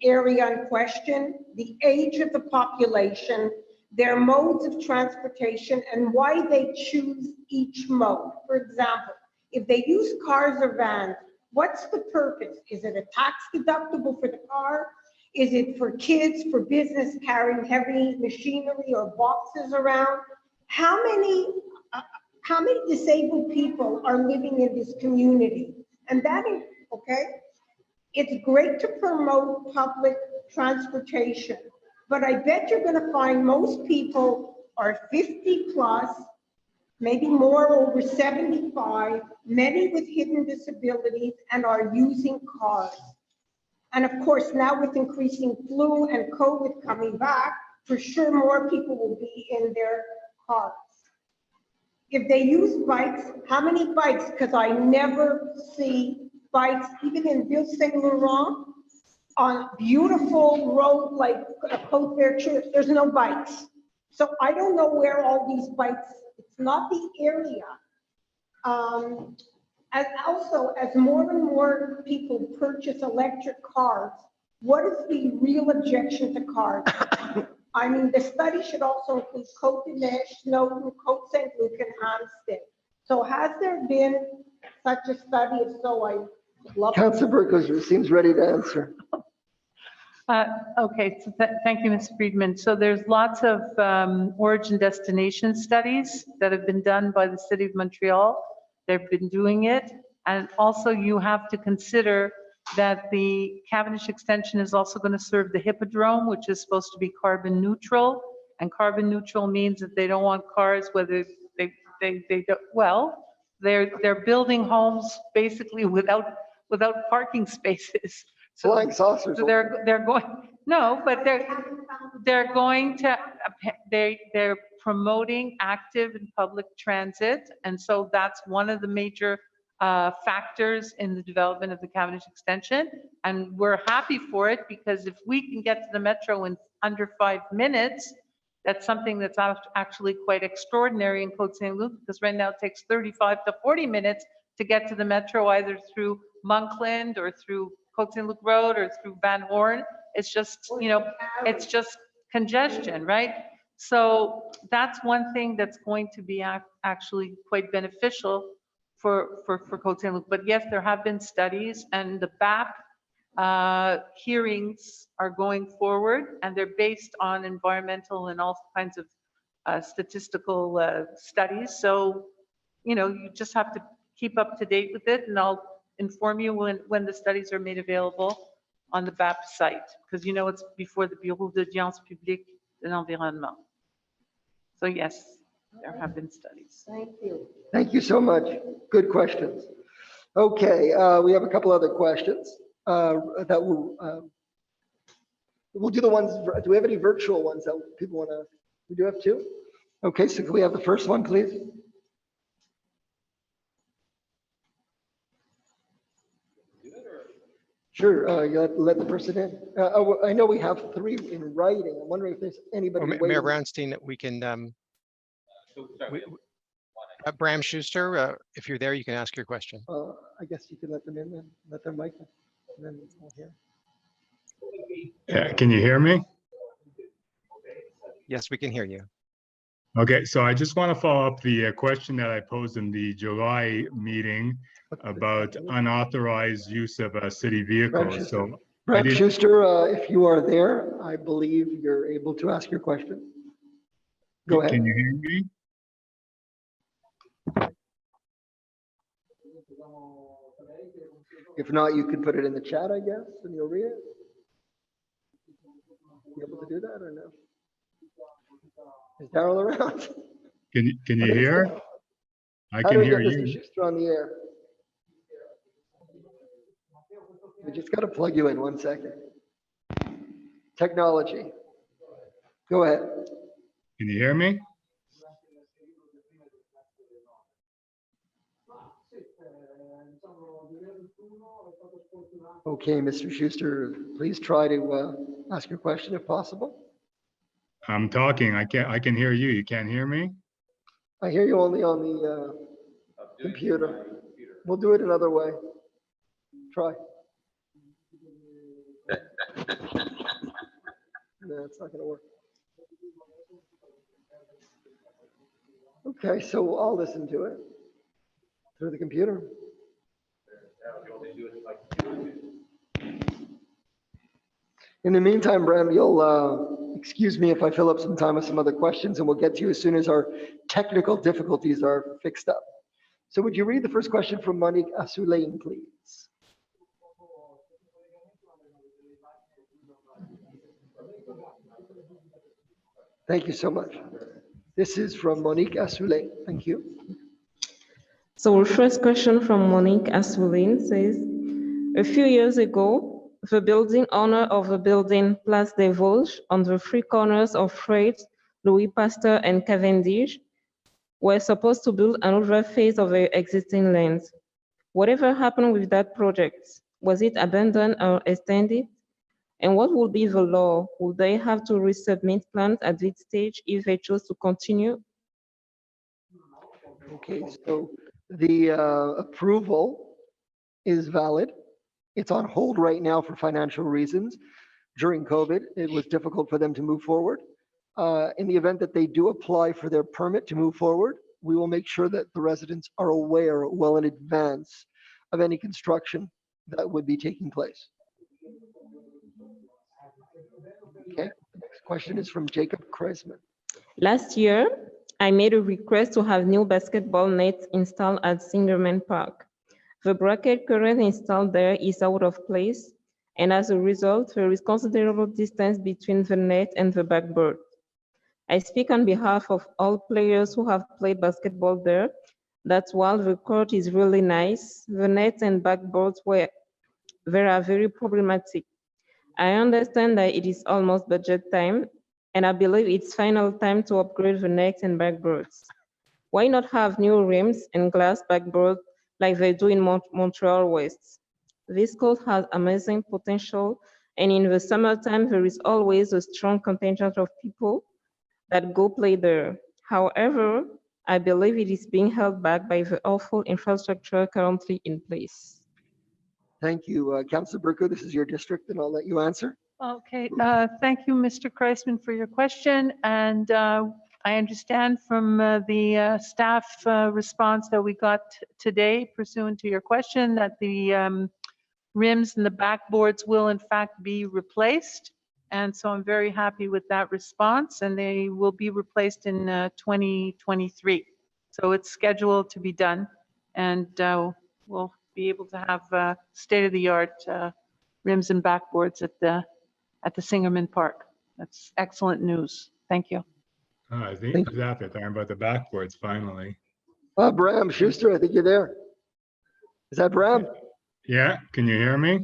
area in question, the age of the population, their modes of transportation, and why they choose each mode? For example, if they use cars or vans, what's the purpose? Is it a tax deductible for the car? Is it for kids, for business carrying heavy machinery or boxes around? How many disabled people are living in this community? And that is, okay, it's great to promote public transportation, but I bet you're gonna find most people are 50 plus, maybe more over 75, many with hidden disabilities, and are using cars. And of course, now with increasing flu and COVID coming back, for sure more people will be in their cars. If they use bikes, how many bikes? Because I never see bikes, even in Ville Saint-Laurent, on beautiful road like Côte Saint-Luc, there's no bikes. So I don't know where all these bikes, it's not the area. As also, as more and more people purchase electric cars, what is the real objection to cars? I mean, the study should also include Côte Saint-Luc, Snowden, Côte Saint-Luc, and Hampstead. So has there been such a study? If so, I would love. Councilor Burkholz seems ready to answer. Okay, so thank you, Ms. Friedman. So there's lots of origin destination studies that have been done by the City of Montreal. They've been doing it. And also you have to consider that the Cavendish extension is also going to serve the Hippodrome, which is supposed to be carbon neutral. And carbon neutral means that they don't want cars, whether they don't, well, they're building homes basically without parking spaces. So Flying saucers. so they're going, no, but they're going to, they're promoting active and public transit. And so that's one of the major factors in the development of the Cavendish extension. And we're happy for it because if we can get to the metro in under 5 minutes, that's something that's actually quite extraordinary in Côte Saint-Luc, because right now it takes 35 to 40 minutes to get to the metro, either through Monkland or through Côte Saint-Luc Road or through Van Horn. It's just, you know, it's just congestion, right? So that's one thing that's going to be actually quite beneficial for Côte Saint-Luc. But yes, there have been studies, and the BAP hearings are going forward, and they're based on environmental and all kinds of statistical studies. So, you know, you just have to keep up to date with it, and I'll inform you when the studies are made available on the BAP site, because you know it's before the Bureau d'Audience Publique de l'Environnement. So yes, there have been studies. Thank you. Thank you so much. Good questions. Okay, we have a couple other questions that we'll do the ones, do we have any virtual ones that people want to, we do have two? Okay, so can we have the first one, please? Sure, you let the person in. I know we have 3 in writing. I'm wondering if there's anybody Mayor waiting. Brownstein, we can, Bram Schuster, if you're there, you can ask your question. I guess you can let them in then, let their mic in, and then we'll hear. Yeah, can you hear me? Yes, we can hear you. Okay, so I just want to follow up the question that I posed in the July meeting about unauthorized use of a city vehicle. So Brett Schuster, if you are there, I believe you're able to ask your question. Go ahead. Can you hear me? If not, you could put it in the chat, I guess, and you'll read it. You able to do that or no? Is Daryl around? Can you hear? I How do can we hear get Mr. you. Schuster on the air? We just got to plug you in 1 second. Technology. Go ahead. Can you hear me? Okay, Mr. Schuster, please try to ask your question if possible. I'm talking. I can hear you. You can't hear me? I hear you only on the computer. We'll do it another way. Try. No, it's not going to work. Okay, so I'll listen to it through the computer. In the meantime, Bram, you'll excuse me if I fill up some time with some other questions, and we'll get to you as soon as our technical difficulties are fixed up. So would you read the first question from Monique Assouline, please? Thank you so much. This is from Monique Assouline. Thank you. So our first question from Monique Assouline says, a few years ago, the building owner of the building Place des Vosges on the three corners of Freight, Louis Pasteur and Cavendish were supposed to build another phase of the existing land. Whatever happened with that project? Was it abandoned or extended? And what will be the law? Will they have to resubmit plans at this stage if they choose to continue? Okay, so the approval is valid. It's on hold right now for financial reasons. During COVID, it was difficult for them to move forward. In the event that they do apply for their permit to move forward, we will make sure that the residents are aware well in advance of any construction that would be taking place. Okay, the next question is from Jacob Kreisman. Last year, I made a request to have new basketball nets installed at Singerman Park. The bracket currently installed there is out of place, and as a result, there is considerable distance between the net and the backboard. I speak on behalf of all players who have played basketball there, that while the court is really nice, the nets and backboards are very problematic. I understand that it is almost budget time, and I believe it's final time to upgrade the nets and backboards. Why not have new rims and glass backboard like they do in Montreal West? This court has amazing potential, and in the summertime, there is always a strong contingent of people that go play there. However, I believe it is being held back by the awful infrastructure currently in place. Thank you, Councillor Burko. This is your district, and I'll let you answer. Okay, thank you, Mr. Kreisman, for your question. And I understand from the staff response that we got today pursuant to your question that the rims and the backboards will in fact be replaced. And so I'm very happy with that response, and they will be replaced in 2023. So it's scheduled to be done, and we'll be able to have state-of-the-art rims and backboards at the Singerman Park. That's excellent news. Thank you. I think exactly talking about the backboards finally. Bram Schuster, I think you're there. Is that Bram? Yeah, can you hear me?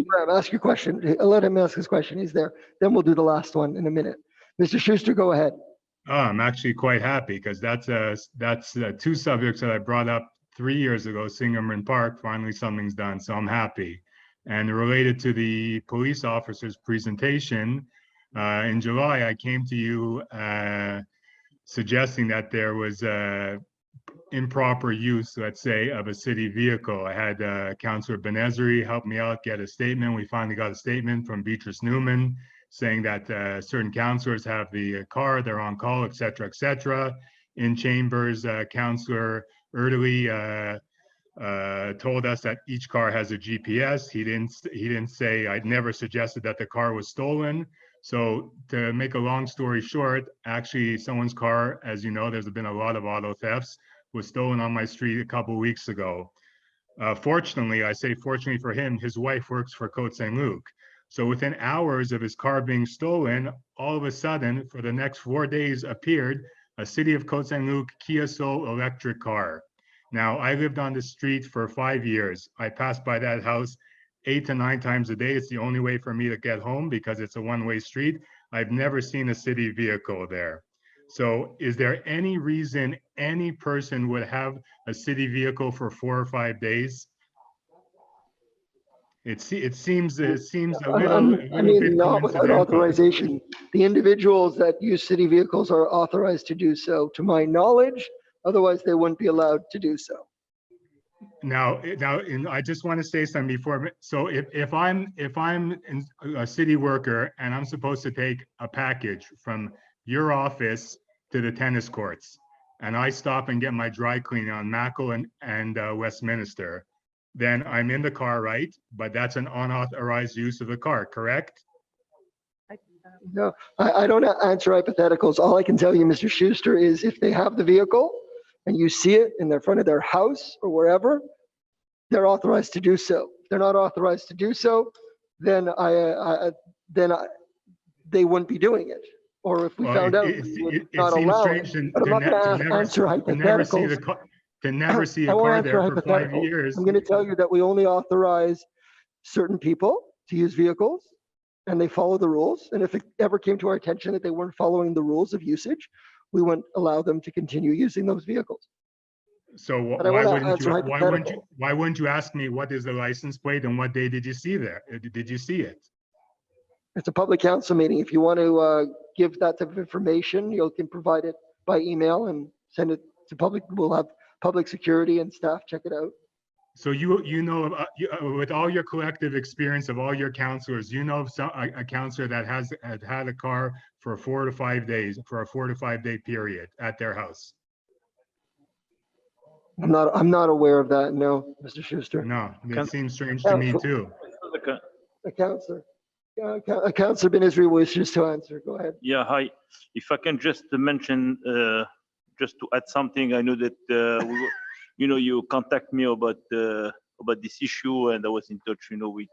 Bram, ask your question. Let him ask his question. He's there. Then we'll do the last one in a minute. Mr. Schuster, go ahead. Oh, I'm actually quite happy because that's two subjects that I brought up 3 years ago, Singerman Park. Finally, something's done, so I'm happy. And related to the police officer's presentation, in July, I came to you suggesting that there was improper use, let's say, of a city vehicle. I had Councillor Benezri help me out, get a statement. We finally got a statement from Beatrice Newman saying that certain councillors have the car, they're on call, et cetera, in chambers. Councillor Erdely told us that each car has a GPS. He didn't say, I'd never suggested that the car was stolen. So to make a long story short, actually someone's car, as you know, there's been a lot of auto thefts, was stolen on my street a couple of weeks ago. Fortunately, I say fortunately for him, his wife works for Côte Saint-Luc. So within hours of his car being stolen, all of a sudden, for the next 4 days appeared a City of Côte Saint-Luc Kia Soul electric car. Now, I lived on the street for 5 years. I passed by that house 8 to 9 times a day. It's the only way for me to get home because it's a one-way street. I've never seen a city vehicle there. So is there any reason any person would have a city vehicle for 4 or 5 days? It seems a I little bit not without coincidental. authorization. The individuals that use city vehicles are authorized to do so, to my knowledge. Otherwise, they wouldn't be allowed to do so. Now, and I just want to say something before. So if I'm a city worker and I'm supposed to take a package from your office to the tennis courts, and I stop and get my dry cleaning on Mackle and Westminster, then I'm in the car, right? But that's an unauthorized use of the car, correct? No, I don't answer hypotheticals. All I can tell you, Mr. Schuster, is if they have the vehicle and you see it in the front of their house or wherever, they're authorized to do so. If they're not authorized to do so, then they wouldn't be doing it. Or if we Well, found out, it we would it not seems allow it. strange But I'm not going to answer hypotheticals. to never see I a won't car answer there for 5 hypotheticals. years. I'm going to tell you that we only authorize certain people to use vehicles, and they follow the rules. And if it ever came to our attention that they weren't following the rules of usage, we wouldn't allow them to continue using those vehicles. So But I why wanna wouldn't answer you, hypothetical. why wouldn't you ask me what is the license plate and what day did you see there? Did you see it? It's a public council meeting. If you want to give that type of information, you can provide it by email and send it to public. We'll have public security and staff check it out. So you know, with all your collective experience of all your counselors, you know of a counselor that has had a car for 4 to 5 days, for a 4 to 5 day period at their house? I'm not aware of that. No, Mr. Schuster. No, it seems strange to me too. A counselor. A counselor Ben-Israel wishes to answer. Go ahead. Yeah, hi. If I can just mention, just to add something, I know that you contact me about this issue, and I was in touch, with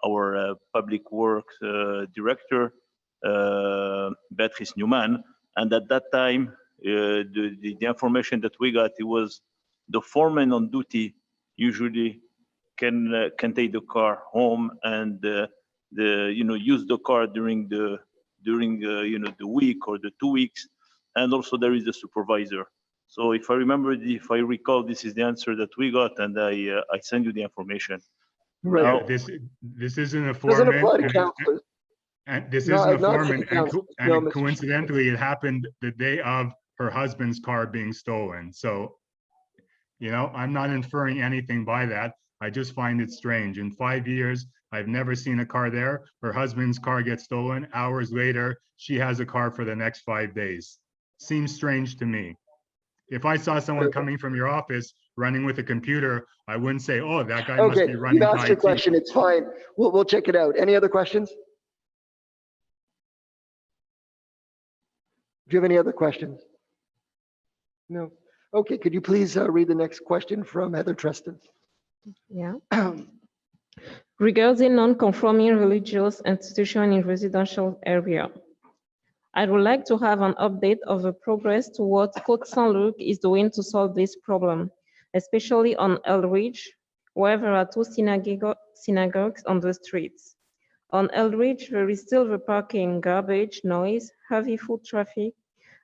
our public works director, Beatrice Newman, and at that time, the information that we got, it was the foreman on duty usually can take the car home and use the car during the week or the 2 weeks, and also there is the supervisor. So if I recall, this is the answer that we got, and I send you the information. Right. Now, This isn't a Doesn't foreman. apply to counselors. And this No, isn't a not foreman, city council. No, Mr. coincidentally, it happened the day of her husband's car being stolen. So, I'm not inferring anything by that. I just find it strange. In 5 years, I've never seen a car there. Her husband's car gets stolen. Hours later, she has a car for the next 5 days. Seems strange to me. If I saw someone coming from your office running with a computer, I wouldn't say, oh, that guy must Okay, be running you've asked your IT. question. It's fine. We'll check it out. Any other questions? Do you have any other questions? No. Okay, could you please read the next question from Heather Treston? Yeah. Regarding non-conforming religious institution in residential area, I would like to have an update of the progress to what Côte Saint-Luc is doing to solve this problem, especially on Eldridge, where there are 2 synagogues on the streets. On Eldridge, there is still the parking, garbage, noise, heavy foot traffic,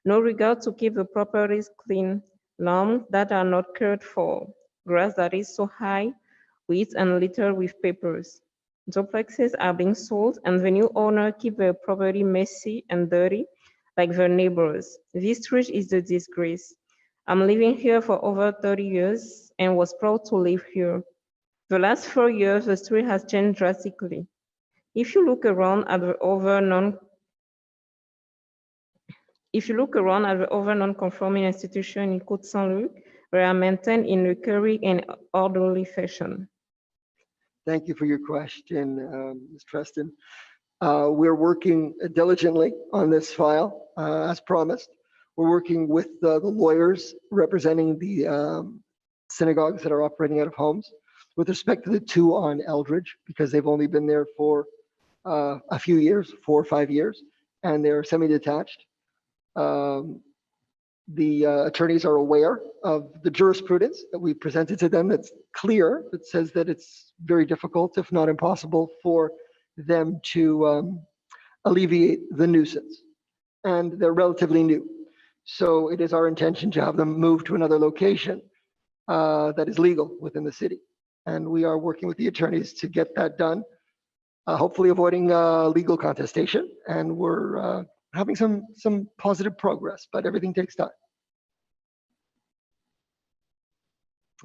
no regard to keep the properties clean, lawns that are not cared for, grass that is so high, weeds and littered with papers. Duplexes are being sold and the new owner keep their property messy and dirty like their neighbors. This street is a disgrace. I'm living here for over 30 years and was proud to live here. The last 4 years, the street has changed drastically. If you look around at the other non-conforming institutions in Côte Saint-Luc, they are maintained in a caring and orderly fashion. Thank you for your question, Ms. Treston. We're working diligently on this file, as promised. We're working with the lawyers representing the synagogues that are operating out of homes. With respect to the 2 on Eldridge, because they've only been there for a few years, 4 or 5 years, and they're semi-detached. The attorneys are aware of the jurisprudence that we presented to them that's clear, that says that it's very difficult, if not impossible, for them to alleviate the nuisance. And they're relatively new. So it is our intention to have them move to another location that is legal within the city. and we are working with the attorneys to get that done, hopefully avoiding legal contestation. And we're having some positive progress, but everything takes time.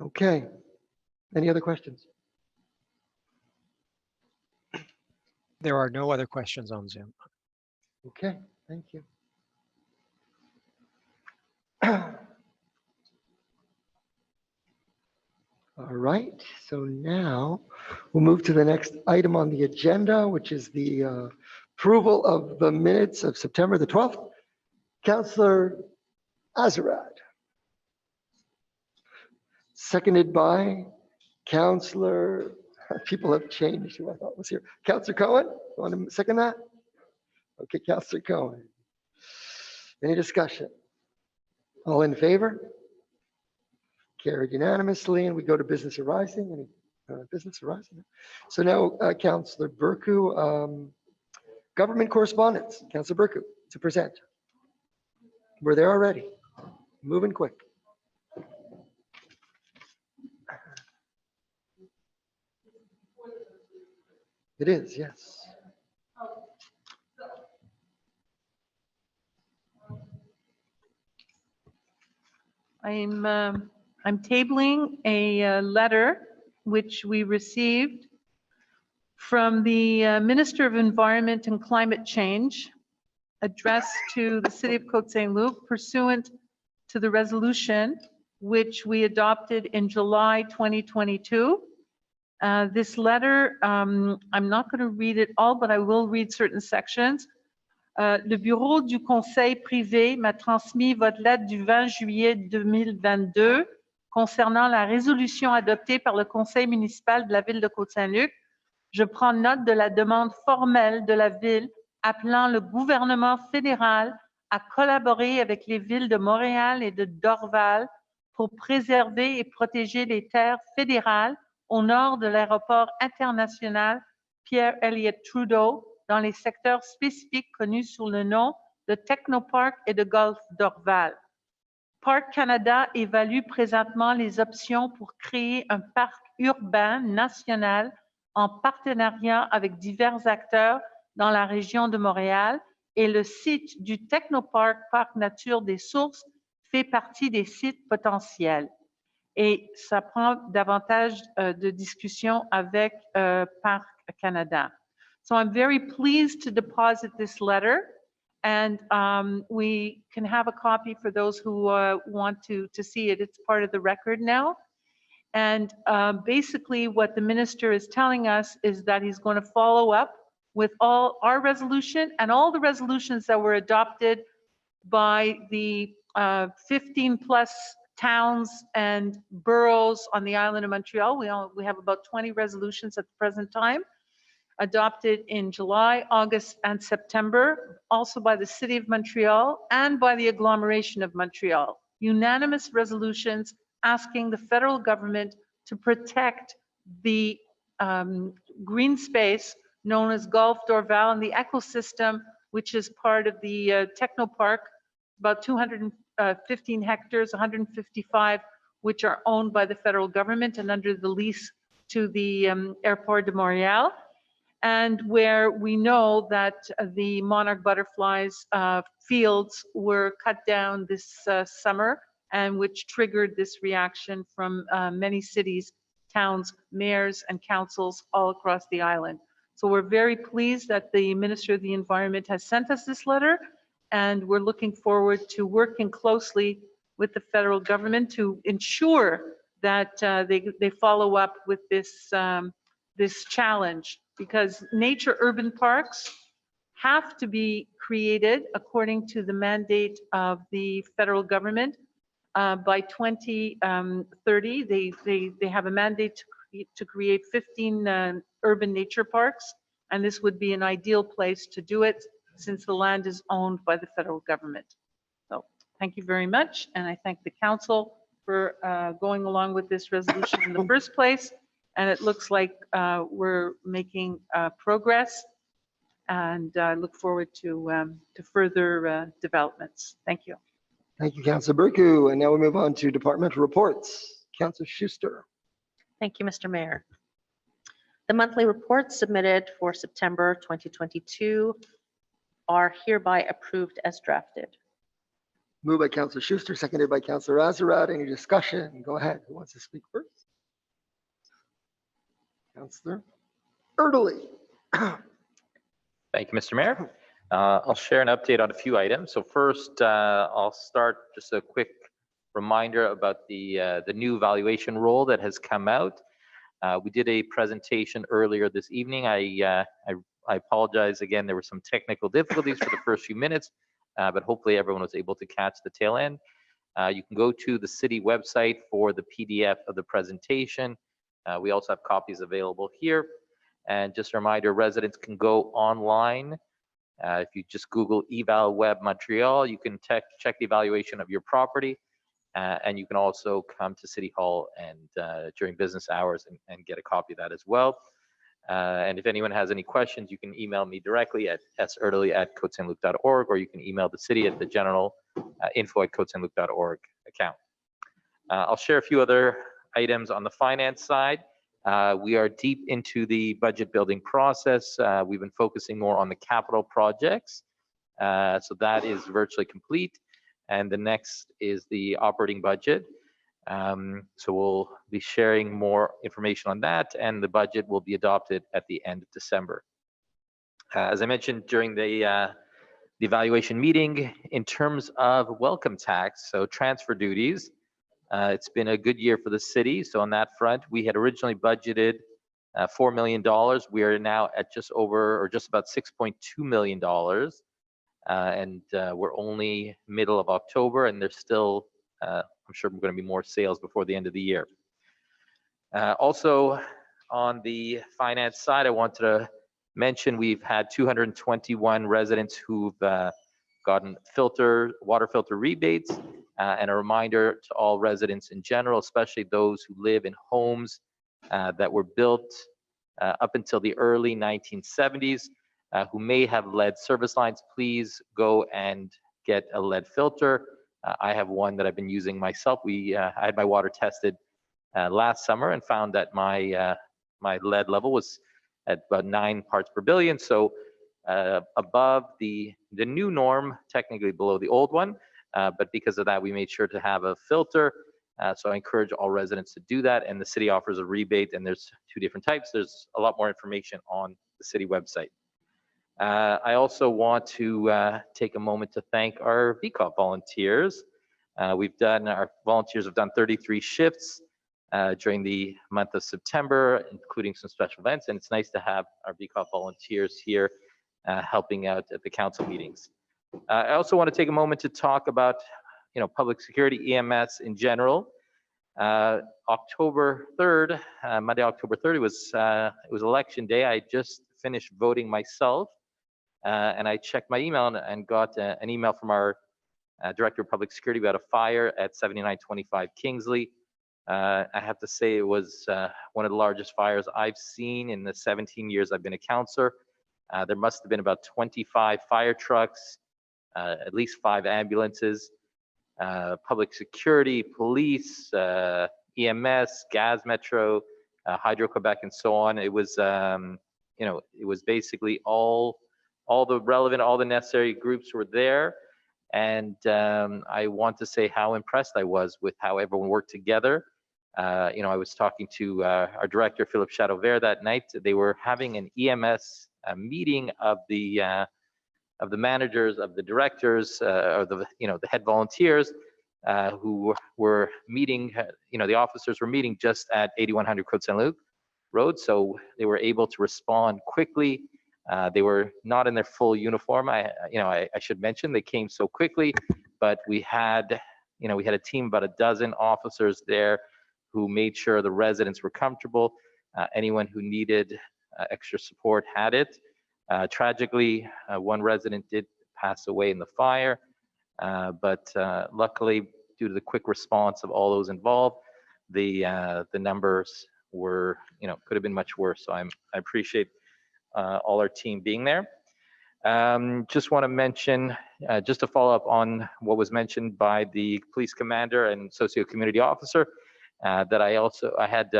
Okay. Any other questions? There are no other questions on Zoom. Okay, thank you. All right, so now we'll move to the next item on the agenda, which is the approval of the minutes of September the 12th. Councillor Azarad. Seconded by Councillor, people have changed who I thought was here. Councillor Cohen, you want to second that? Okay, Councillor Cohen. Any discussion? All in favor? Carried unanimously, and we go to business arising. Any business arising? So now, Councillor Burku, government correspondence. Councillor Burku, to present. We're there already. Moving quick. It is, yes. I'm tabling a letter which we received from the Minister of Environment and Climate Change addressed to the City of Côte Saint-Luc pursuant to the resolution which we adopted in July 2022. This letter, I'm not going to read it all, but I will read certain sections. Le bureau du conseil privé m'a transmis votre lettre du 20 juillet 2022 concernant la résolution adoptée par le conseil municipal de la ville de Côte Saint-Luc. Je prends note de la demande formelle de la ville appelant le gouvernement fédéral à collaborer avec les villes de Montréal et de Dorval pour préserver et protéger les terres fédérales au nord de l'aéroport international Pierre-Elliott Trudeau dans les secteurs spécifiques connus sous le nom de Technopark et de Golfe d'Orval. Parc Canada évalue présentement les options pour créer un parc urbain national en partenariat avec divers acteurs dans la région de Montréal et le site du Technopark Parc Nature des Sources fait partie des sites potentiels. Et ça prend davantage de discussions avec Parc Canada. So I'm very pleased to deposit this letter, and we can have a copy for those who want to see it. It's part of the record now. And basically what the minister is telling us is that he's going to follow up with all our resolution and all the resolutions that were adopted by the 15 plus towns and boroughs on the island of Montreal. We have about 20 resolutions at the present time, adopted in July, August, and September, also by the City of Montreal and by the agglomeration of Montreal. Unanimous resolutions asking the federal government to protect the green space known as Golfe d'Orval and the ecosystem, which is part of the Technopark, about 215 hectares, 155, which are owned by the federal government and under the lease to the Airport de Montréal, and where we know that the monarch butterflies fields were cut down this summer, and which triggered this reaction from many cities, towns, mayors, and councils all across the island. So we're very pleased that the Minister of the Environment has sent us this letter, and we're looking forward to working closely with the federal government to ensure that they follow up with this, this challenge, because nature urban parks have to be created according to the mandate of the federal government. By 2030, they have a mandate to create 15 urban nature parks, and this would be an ideal place to do it since the land is owned by the federal government. So thank you very much, and I thank the council for going along with this resolution in the first place, and it looks like we're making progress, and I look forward to further developments. Thank you. Thank you, Councillor Burku. And now we move on to departmental reports. Councillor Schuster. Thank you, Mr. Mayor. The monthly reports submitted for September 2022 are hereby approved as drafted. Moved by Councillor Schuster, seconded by Councillor Azarad. Any discussion? Go ahead. Who wants to speak first? Councillor Erdely. Thank you, Mr. Mayor. I'll share an update on a few items. So first, I'll start just a quick reminder about the new valuation rule that has come out. We did a presentation earlier this evening. I apologize again. There were some technical difficulties for the first few minutes, but hopefully everyone was able to catch the tail end. You can go to the city website for the PDF of the presentation. We also have copies available here. And just a reminder, residents can go online. If you just Google Eval Web Montreal, you can check the evaluation of your property. And you can also come to City Hall and during business hours and get a copy of that as well. And if anyone has any questions, you can email me directly at searly@cotesaintluc.org, or you can email the city at the general info@cotesaintluc.org account. I'll share a few other items on the finance side. We are deep into the budget building process. We've been focusing more on the capital projects. So that is virtually complete. And the next is the operating budget. So we'll be sharing more information on that, and the budget will be adopted at the end of December. As I mentioned during the evaluation meeting, in terms of welcome tax, so transfer duties, it's been a good year for the city. So on that front, we had originally budgeted $4 million. We are now at just about $6.2 million. And we're only middle of October, and there's still, I'm sure going to be more sales before the end of the year. Also, on the finance side, I wanted to mention we've had 221 residents who've gotten water filter rebates, and a reminder to all residents in general, especially those who live in homes that were built up until the early 1970s, who may have lead service lines, please go and get a lead filter. I have one that I've been using myself. I had my water tested last summer and found that my lead level was at about 9 parts per billion. So above the new norm, technically below the old one. But because of that, we made sure to have a filter. So I encourage all residents to do that. And the city offers a rebate, and there's 2 different types. There's a lot more information on the city website. I also want to take a moment to thank our VCOP volunteers. Our volunteers have done 33 shifts during the month of September, including some special events. And it's nice to have our VCOP volunteers here helping out at the council meetings. I also want to take a moment to talk about, public security, EMS in general. October 3rd, Monday, October 3rd, it was election day. I just finished voting myself, and I checked my email and got an email from our Director of Public Security about a fire at 7925 Kingsley. I have to say it was one of the largest fires I've seen in the 17 years I've been a councillor. There must have been about 25 fire trucks, at least 5 ambulances, public security, police, EMS, Gaz Metro, Hydro-Quebec, and so on. It was, it was basically all the necessary groups were there. And I want to say how impressed I was with how everyone worked together. I was talking to our director, Philippe Chateauvert, that night. They were having an EMS meeting of the managers, of the directors, or the head volunteers who were meeting. The officers were meeting just at 8100 Côte Saint-Luc Road, so they were able to respond quickly. They were not in their full uniform. I should mention they came so quickly, but we had a team, about a dozen officers there who made sure the residents were comfortable. Anyone who needed extra support had it. Tragically, one resident did pass away in the fire, but luckily, due to the quick response of all those involved, the numbers were, could have been much worse. So I appreciate all our team being there. Just want to mention, just to follow up on what was mentioned by the police commander and socio-community officer, that I had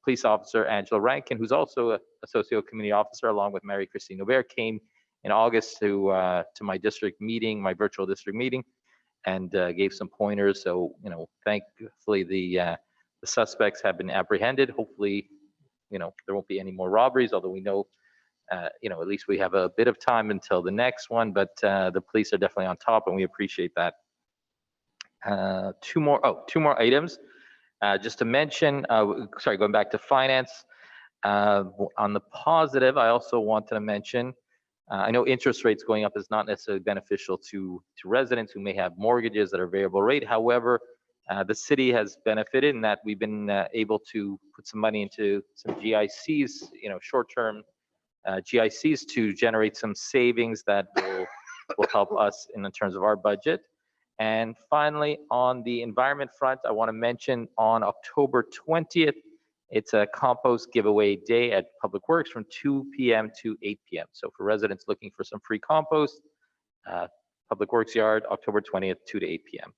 Police Officer Angela Rankin, who's also a socio-community officer, along with Mary Christine Aubert, came in August to my district meeting, my virtual district meeting, and gave some pointers. So, thankfully the suspects have been apprehended. Hopefully, there won't be any more robberies, although we know, at least we have a bit of time until the next one, but the police are definitely on top, and we appreciate that. Two more items. Just to mention, going back to finance, on the positive, I also wanted to mention, I know interest rates going up is not necessarily beneficial to residents who may have mortgages that are variable rate. However, the city has benefited in that we've been able to put some money into some GICs, short-term GICs, to generate some savings that will help us in terms of our budget. And finally, on the environment front, I want to mention on October 20th, it's a compost giveaway day at Public Works from 2 p.m. to 8 p.m. So for residents looking for some free compost, Public Works Yard, October 20th, 2 to 8 p.m.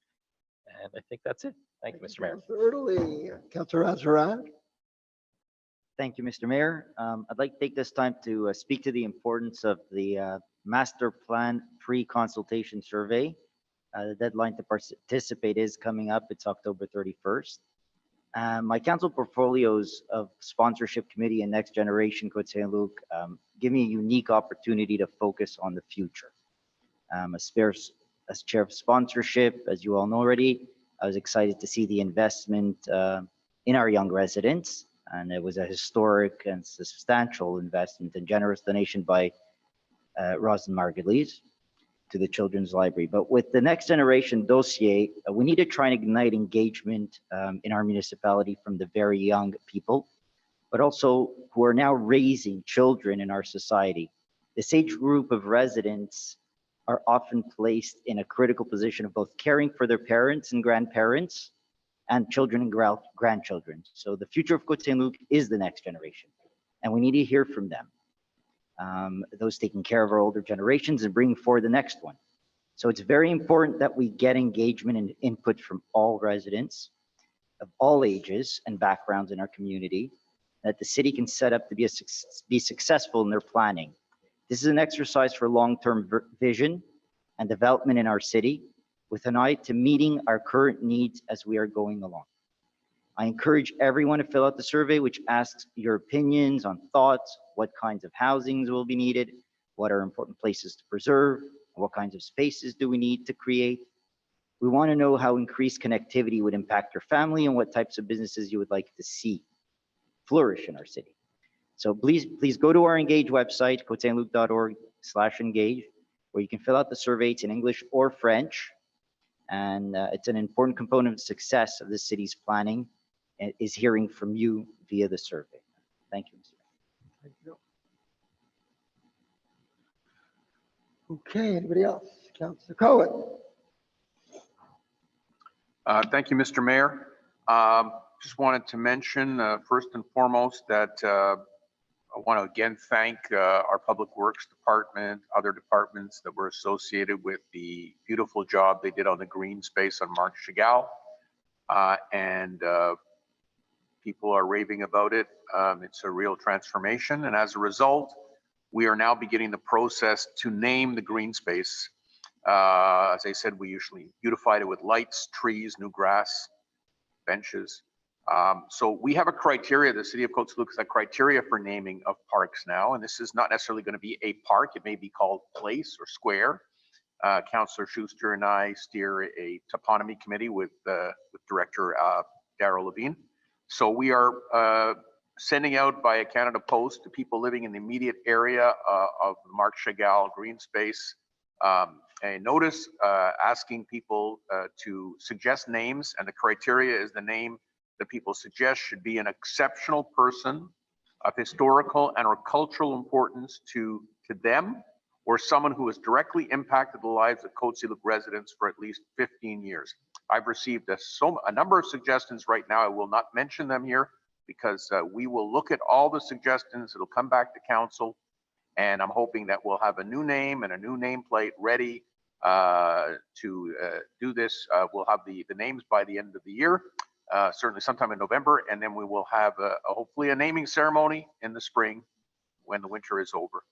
And I think that's it. Thank you, Mr. Mayor. Councillor Italy, Councillor Azarad. Thank you, Mr. Mayor. I'd like to take this time to speak to the importance of the master plan pre-consultation survey. The deadline to participate is coming up. It's October 31st. My council portfolios of sponsorship committee and next generation Côte Saint-Luc give me a unique opportunity to focus on the future. As chair of sponsorship, as you all know already, I was excited to see the investment in our young residents, and it was a historic and substantial investment and generous donation by Rosin Margulies to the Children's Library. But with the next generation dossier, we need to try and ignite engagement in our municipality from the very young people, but also who are now raising children in our society. This age group of residents are often placed in a critical position of both caring for their parents and grandparents and children and grandchildren. So the future of Côte Saint-Luc is the next generation, and we need to hear from them. Those taking care of our older generations and bringing forward the next one. So it's very important that we get engagement and input from all residents of all ages and backgrounds in our community, that the city can set up to be successful in their planning. This is an exercise for long-term vision and development in our city, with an eye to meeting our current needs as we are going along. I encourage everyone to fill out the survey, which asks your opinions on thoughts, what kinds of housings will be needed, what are important places to preserve, what kinds of spaces do we need to create. We want to know how increased connectivity would impact your family and what types of businesses you would like to see flourish in our city. So please go to our Engage website, cotesaintluc.org/engage, where you can fill out the survey. It's in English or French, and it's an important component of success of the city's planning, and is hearing from you via the survey. Thank you, Mr. Thank you. Okay, anybody else? Councillor Cohen. Thank you, Mr. Mayor. Just wanted to mention first and foremost that I want to again thank our Public Works Department, other departments that were associated with the beautiful job they did on the green space on Marc Chagall. And people are raving about it. It's a real transformation. And as a result, we are now beginning the process to name the green space. As I said, we usually beautified it with lights, trees, new grass, benches. So we have a criteria, the city of Côte Saint-Luc has a criteria for naming of parks now, and this is not necessarily going to be a park. It may be called place or square. Councillor Schuster and I steer a toponymy committee with Director Darrell Levine. So we are sending out by a Canada Post to people living in the immediate area of Marc Chagall green space a notice asking people to suggest names, and the criteria is the name that people suggest should be an exceptional person of historical and or cultural importance to them, or someone who has directly impacted the lives of Côte Saint-Luc residents for at least 15 years. I've received a number of suggestions right now. I will not mention them here because we will look at all the suggestions. It'll come back to council, and I'm hoping that we'll have a new name and a new nameplate ready to do this. We'll have the names by the end of the year. certainly sometime in November, and then we will have hopefully a naming ceremony in the spring when the winter is over.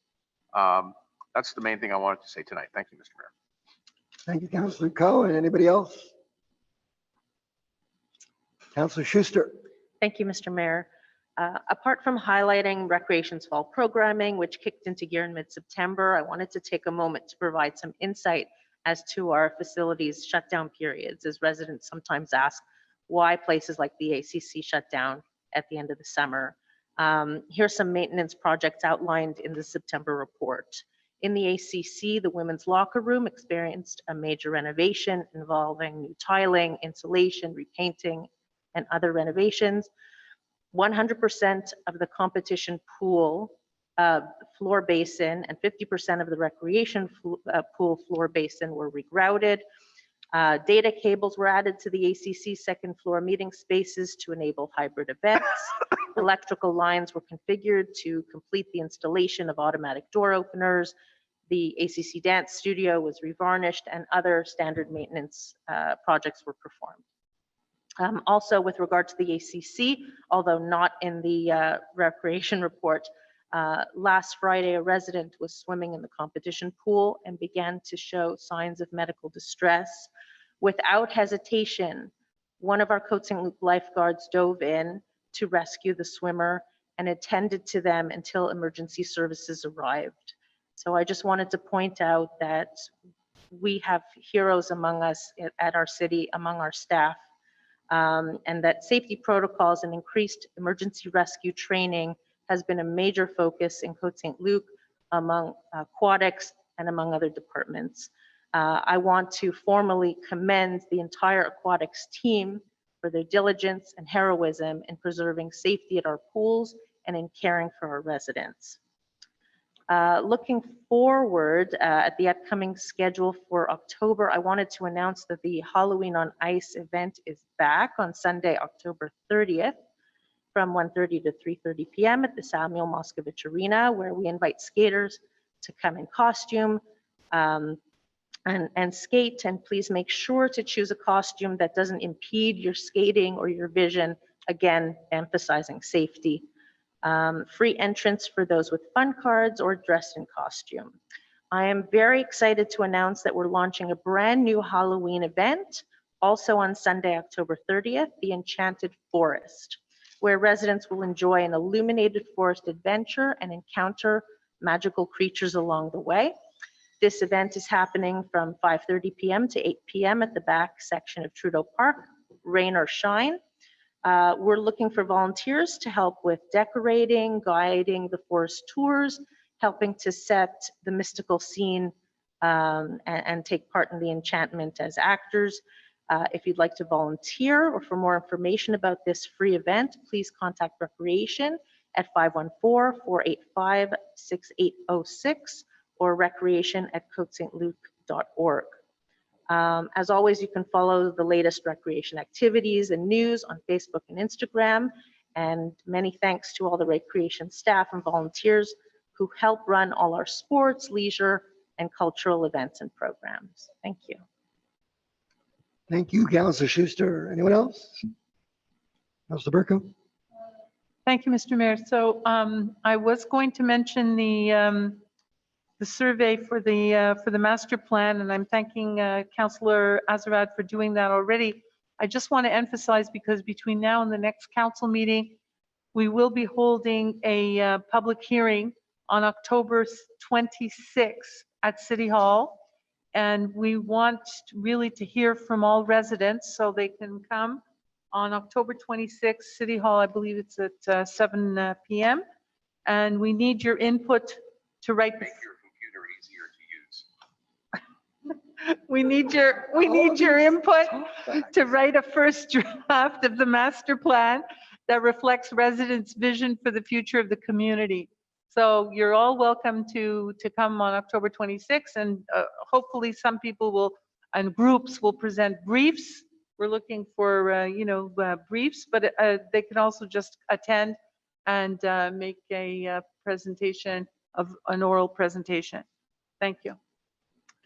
That's the main thing I wanted to say tonight. Thank you, Mr. Mayor. Thank you, Councillor Coe. And anybody else? Councillor Schuster. Thank you, Mr. Mayor. Apart from highlighting Recreation's fall programming, which kicked into gear in mid-September, I wanted to take a moment to provide some insight as to our facilities shutdown periods, as residents sometimes ask why places like the ACC shut down at the end of the summer. Here's some maintenance projects outlined in the September report. In the ACC, the women's locker room experienced a major renovation involving new tiling, insulation, repainting, and other renovations. 100% of the competition pool floor basin and 50% of the recreation pool floor basin were regrouted. Data cables were added to the ACC second floor meeting spaces to enable hybrid events. Electrical lines were configured to complete the installation of automatic door openers. The ACC dance studio was revarnished and other standard maintenance projects were performed. Also, with regard to the ACC, although not in the recreation report, last Friday, a resident was swimming in the competition pool and began to show signs of medical distress. Without hesitation, one of our Côte Saint-Luc lifeguards dove in to rescue the swimmer and attended to them until emergency services arrived. So I just wanted to point out that we have heroes among us at our city, among our staff, and that safety protocols and increased emergency rescue training has been a major focus in Côte Saint-Luc among aquatics and among other departments. I want to formally commend the entire aquatics team for their diligence and heroism in preserving safety at our pools and in caring for our residents. Looking forward at the upcoming schedule for October, I wanted to announce that the Halloween on Ice event is back on Sunday, October 30th from 1:30 to 3:30 p.m. at the Samuel Moscovich Arena, where we invite skaters to come in costume and skate. And please make sure to choose a costume that doesn't impede your skating or your vision, again, emphasizing safety. Free entrance for those with fun cards or dressed in costume. I am very excited to announce that we're launching a brand new Halloween event, also on Sunday, October 30th, the Enchanted Forest, where residents will enjoy an illuminated forest adventure and encounter magical creatures along the way. This event is happening from 5:30 p.m. to 8 p.m. at the back section of Trudeau Park, rain or shine. We're looking for volunteers to help with decorating, guiding the forest tours, helping to set the mystical scene and take part in the enchantment as actors. If you'd like to volunteer or for more information about this free event, please contact Recreation at 514-485-6806 or recreation@cotesaintluc.org. As always, you can follow the latest recreation activities and news on Facebook and Instagram. And many thanks to all the recreation staff and volunteers who help run all our sports, leisure, and cultural events and programs. Thank you. Thank you, Councillor Schuster. Anyone else? Councillor Burko. Thank you, Mr. Mayor. So I was going to mention the survey for the master plan, and I'm thanking Councillor Azarad for doing that already. I just want to emphasize, because between now and the next council meeting, we will be holding a public hearing on October 26th at City Hall, and we want really to hear from all residents so they can come on October 26th, City Hall. I believe it's at 7 p.m. And we need your input to write. We need your input to write a first draft of the master plan that reflects residents' vision for the future of the community. So you're all welcome to come on October 26th, and hopefully some people will, and groups will present briefs. We're looking for, briefs, but they can also just attend and make a presentation of an oral presentation. Thank you.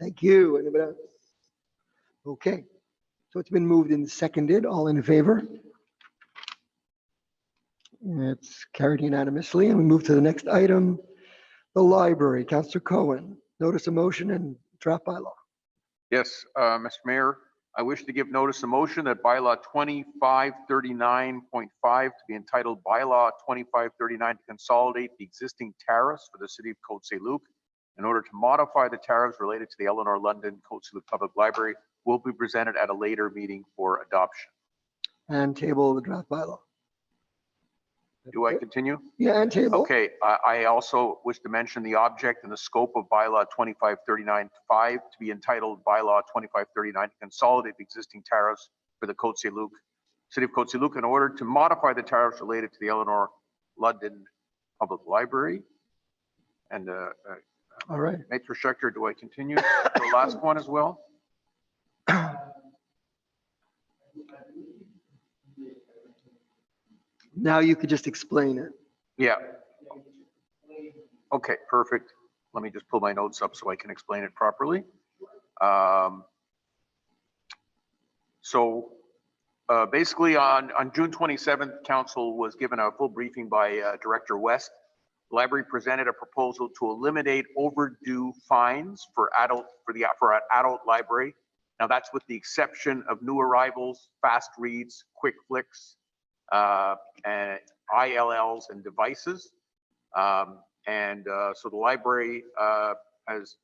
Thank you. Anybody else? Okay. So it's been moved and seconded. All in favor? It's carried unanimously, and we move to the next item, the library. Councillor Cohen, notice of motion and draft bylaw. Yes, Mr. Mayor, I wish to give notice of motion that bylaw 2539.5 to be entitled Bylaw 2539 to consolidate the existing tariffs for the city of Côte Saint-Luc in order to modify the tariffs related to the Eleanor London Côte Saint-Luc Public Library will be presented at a later meeting for adoption. And table the draft bylaw. Do I continue? Yeah, and table. Okay, I also wish to mention the object and the scope of bylaw 2539.5 to be entitled Bylaw 2539 to consolidate the existing tariffs for the Côte Saint-Luc, city of Côte Saint-Luc in order to modify the tariffs related to the Eleanor London Public Library. And All right. Maitre Schechter, do I continue? The last one as well? Now you could just explain it. Yeah. Okay, perfect. Let me just pull my notes up so I can explain it properly. Basically on June 27th, council was given a full briefing by Director West. The library presented a proposal to eliminate overdue fines for an adult library. Now that's with the exception of new arrivals, fast reads, quick flicks, and ILLs and devices. So the library is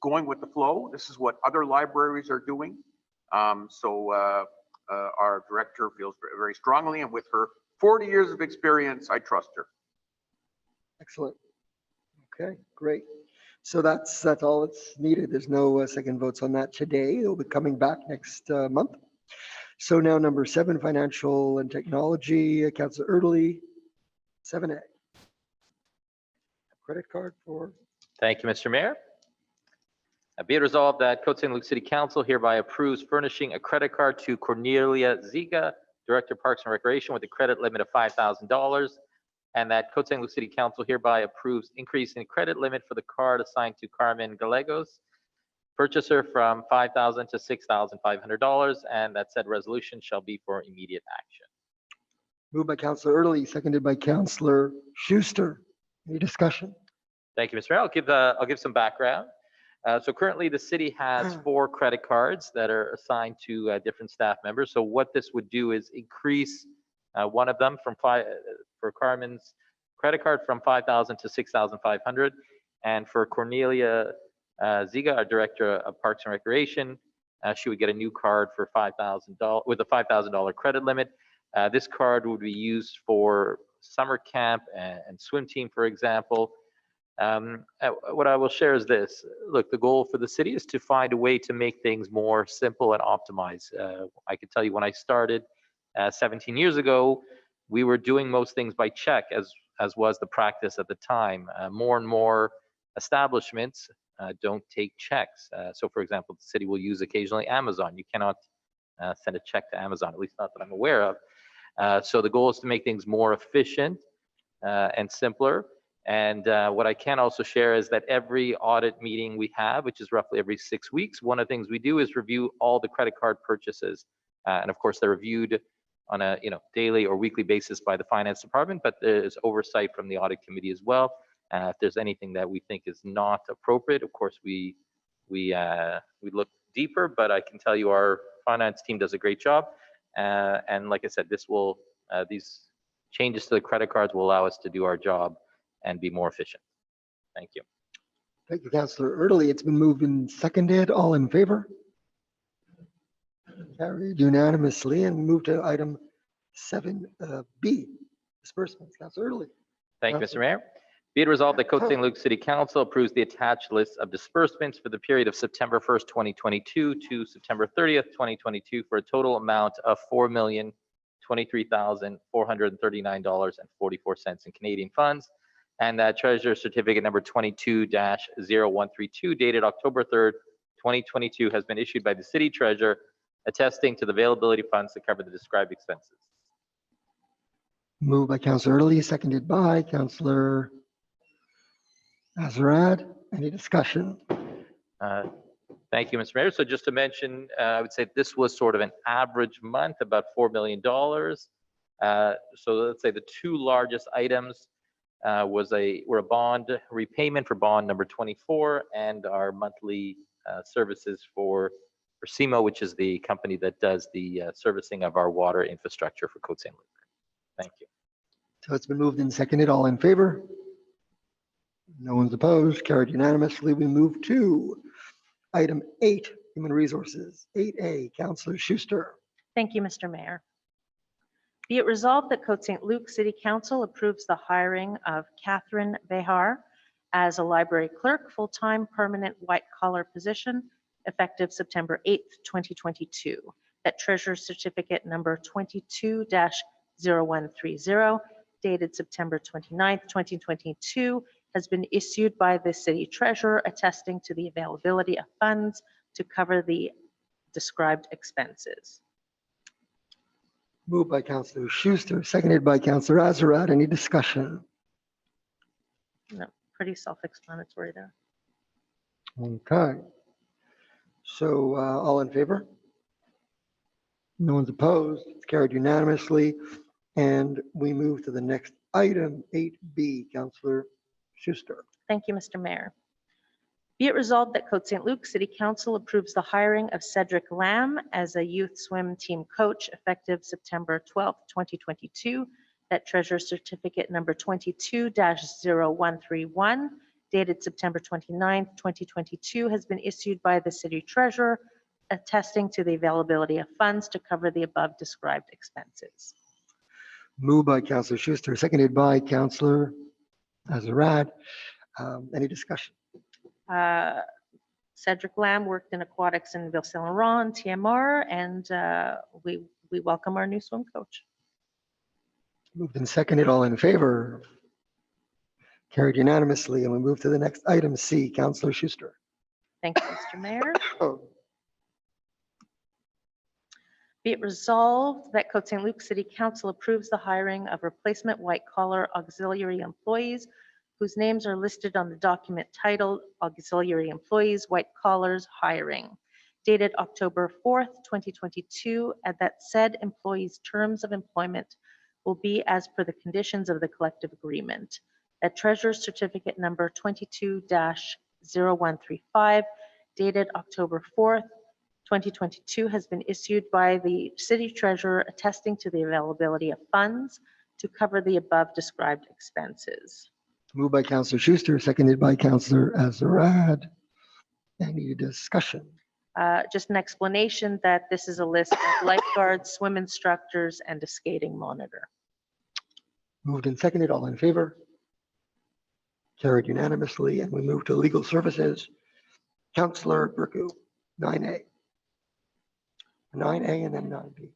going with the flow. This is what other libraries are doing. Our director feels very strongly, and with her 40 years of experience, I trust her. Excellent. Okay, great. So that's all that's needed. There's no second votes on that today. It'll be coming back next month. So now number 7, financial and technology, Councillor Erdely, 7A. Credit card for. Thank you, Mr. Mayor. Be it resolved that Côte Saint-Luc City Council hereby approves furnishing a credit card to Cornelia Ziga, Director of Parks and Recreation, with a credit limit of $5,000, and that Côte Saint-Luc City Council hereby approves increase in credit limit for the card assigned to Carmen Gallegos, purchaser, from $5,000 to $6,500, and that said resolution shall be for immediate action. Moved by Councillor Erdely, seconded by Councillor Schuster. Any discussion? Thank you, Mr. Mayor. I'll give some background. So currently the city has 4 credit cards that are assigned to different staff members. So what this would do is increase one of them for Carmen's credit card from $5,000 to $6,500, and for Cornelia Ziga, our Director of Parks and Recreation, she would get a new card for $5,000 with a $5,000 credit limit. This card would be used for summer camp and swim team, for example. What I will share is this. Look, the goal for the city is to find a way to make things more simple and optimized. I can tell you when I started 17 years ago, we were doing most things by check, as was the practice at the time. More and more establishments don't take checks. So for example, the city will use occasionally Amazon. You cannot send a check to Amazon, at least not that I'm aware of. So the goal is to make things more efficient and simpler. And what I can also share is that every audit meeting we have, which is roughly every 6 weeks, one of the things we do is review all the credit card purchases. And of course, they're reviewed on a daily or weekly basis by the finance department, but there's oversight from the audit committee as well. If there's anything that we think is not appropriate, of course, we look deeper, but I can tell you our finance team does a great job. And like I said, these changes to the credit cards will allow us to do our job and be more efficient. Thank you. Thank you, Councillor Erdely. It's been moved and seconded. All in favor? Carried unanimously, and move to item 7B, disbursements. Councillor Erdely. Thank you, Mr. Mayor. Be it resolved that Côte Saint-Luc City Council approves the attached list of disbursements for the period of September 1st, 2022 to September 30th, 2022 for a total amount of $4,023,439.44 in Canadian funds. And that Treasurer Certificate number 22-0132 dated October 3rd, 2022 has been issued by the City Treasurer, attesting to the availability of funds to cover the described expenses. Moved by Councillor Erdely, seconded by Councillor Azarad. Any discussion? Thank you, Mr. Mayor. So just to mention, I would say this was sort of an average month, about $4 million. So let's say the two largest items were a bond repayment for bond number 24 and our monthly services for CIMO, which is the company that does the servicing of our water infrastructure for Côte Saint-Luc. Thank you. So it's been moved and seconded. All in favor? No one's opposed. Carried unanimously. We move to item 8, Human Resources. 8A, Councillor Schuster. Thank you, Mr. Mayor. Be it resolved that Côte Saint-Luc City Council approves the hiring of Catherine Behar as a library clerk, full-time, permanent, white-collar position, effective September 8th, 2022. That Treasurer's Certificate number 22-0130, dated September 29th, 2022, has been issued by the City Treasurer, attesting to the availability of funds to cover the described expenses. Moved by Councillor Schuster, seconded by Councillor Azarad. Any discussion? No, pretty self-explanatory there. Okay. So all in favor? No one's opposed. It's carried unanimously. And we move to the next item, 8B, Councillor Schuster. Thank you, Mr. Mayor. Be it resolved that Côte Saint-Luc City Council approves the hiring of Cedric Lamb as a youth swim team coach, effective September 12th, 2022. That Treasurer's Certificate number 22-0131, dated September 29th, 2022, has been issued by the City Treasurer, attesting to the availability of funds to cover the above described expenses. Moved by Councillor Schuster, seconded by Councillor Azarad. Any discussion? Cedric Lamb worked in aquatics in Ville Saint Laurent, TMR, and we welcome our new swim coach. Moved and seconded. All in favor? Carried unanimously. And we move to the next item, C, Councillor Schuster. Thank you, Mr. Mayor. Oh, Be it resolved that Côte Saint-Luc City Council approves the hiring of replacement white-collar auxiliary employees whose names are listed on the document titled Auxiliary Employees, White Collars Hiring, dated October 4th, 2022, and that said employees' terms of employment will be as per the conditions of the collective agreement. That Treasurer's Certificate number 22-0135, dated October 4th, 2022, has been issued by the City Treasurer, attesting to the availability of funds to cover the above described expenses. moved by Councillor Schuster, seconded by Councillor Azarad. Any discussion? Just an explanation that this is a list of lifeguards, swim instructors, and a skating monitor. Moved and seconded. All in favor? Carried unanimously. And we move to legal services. Councillor Burku, 9A. 9A and then 9B.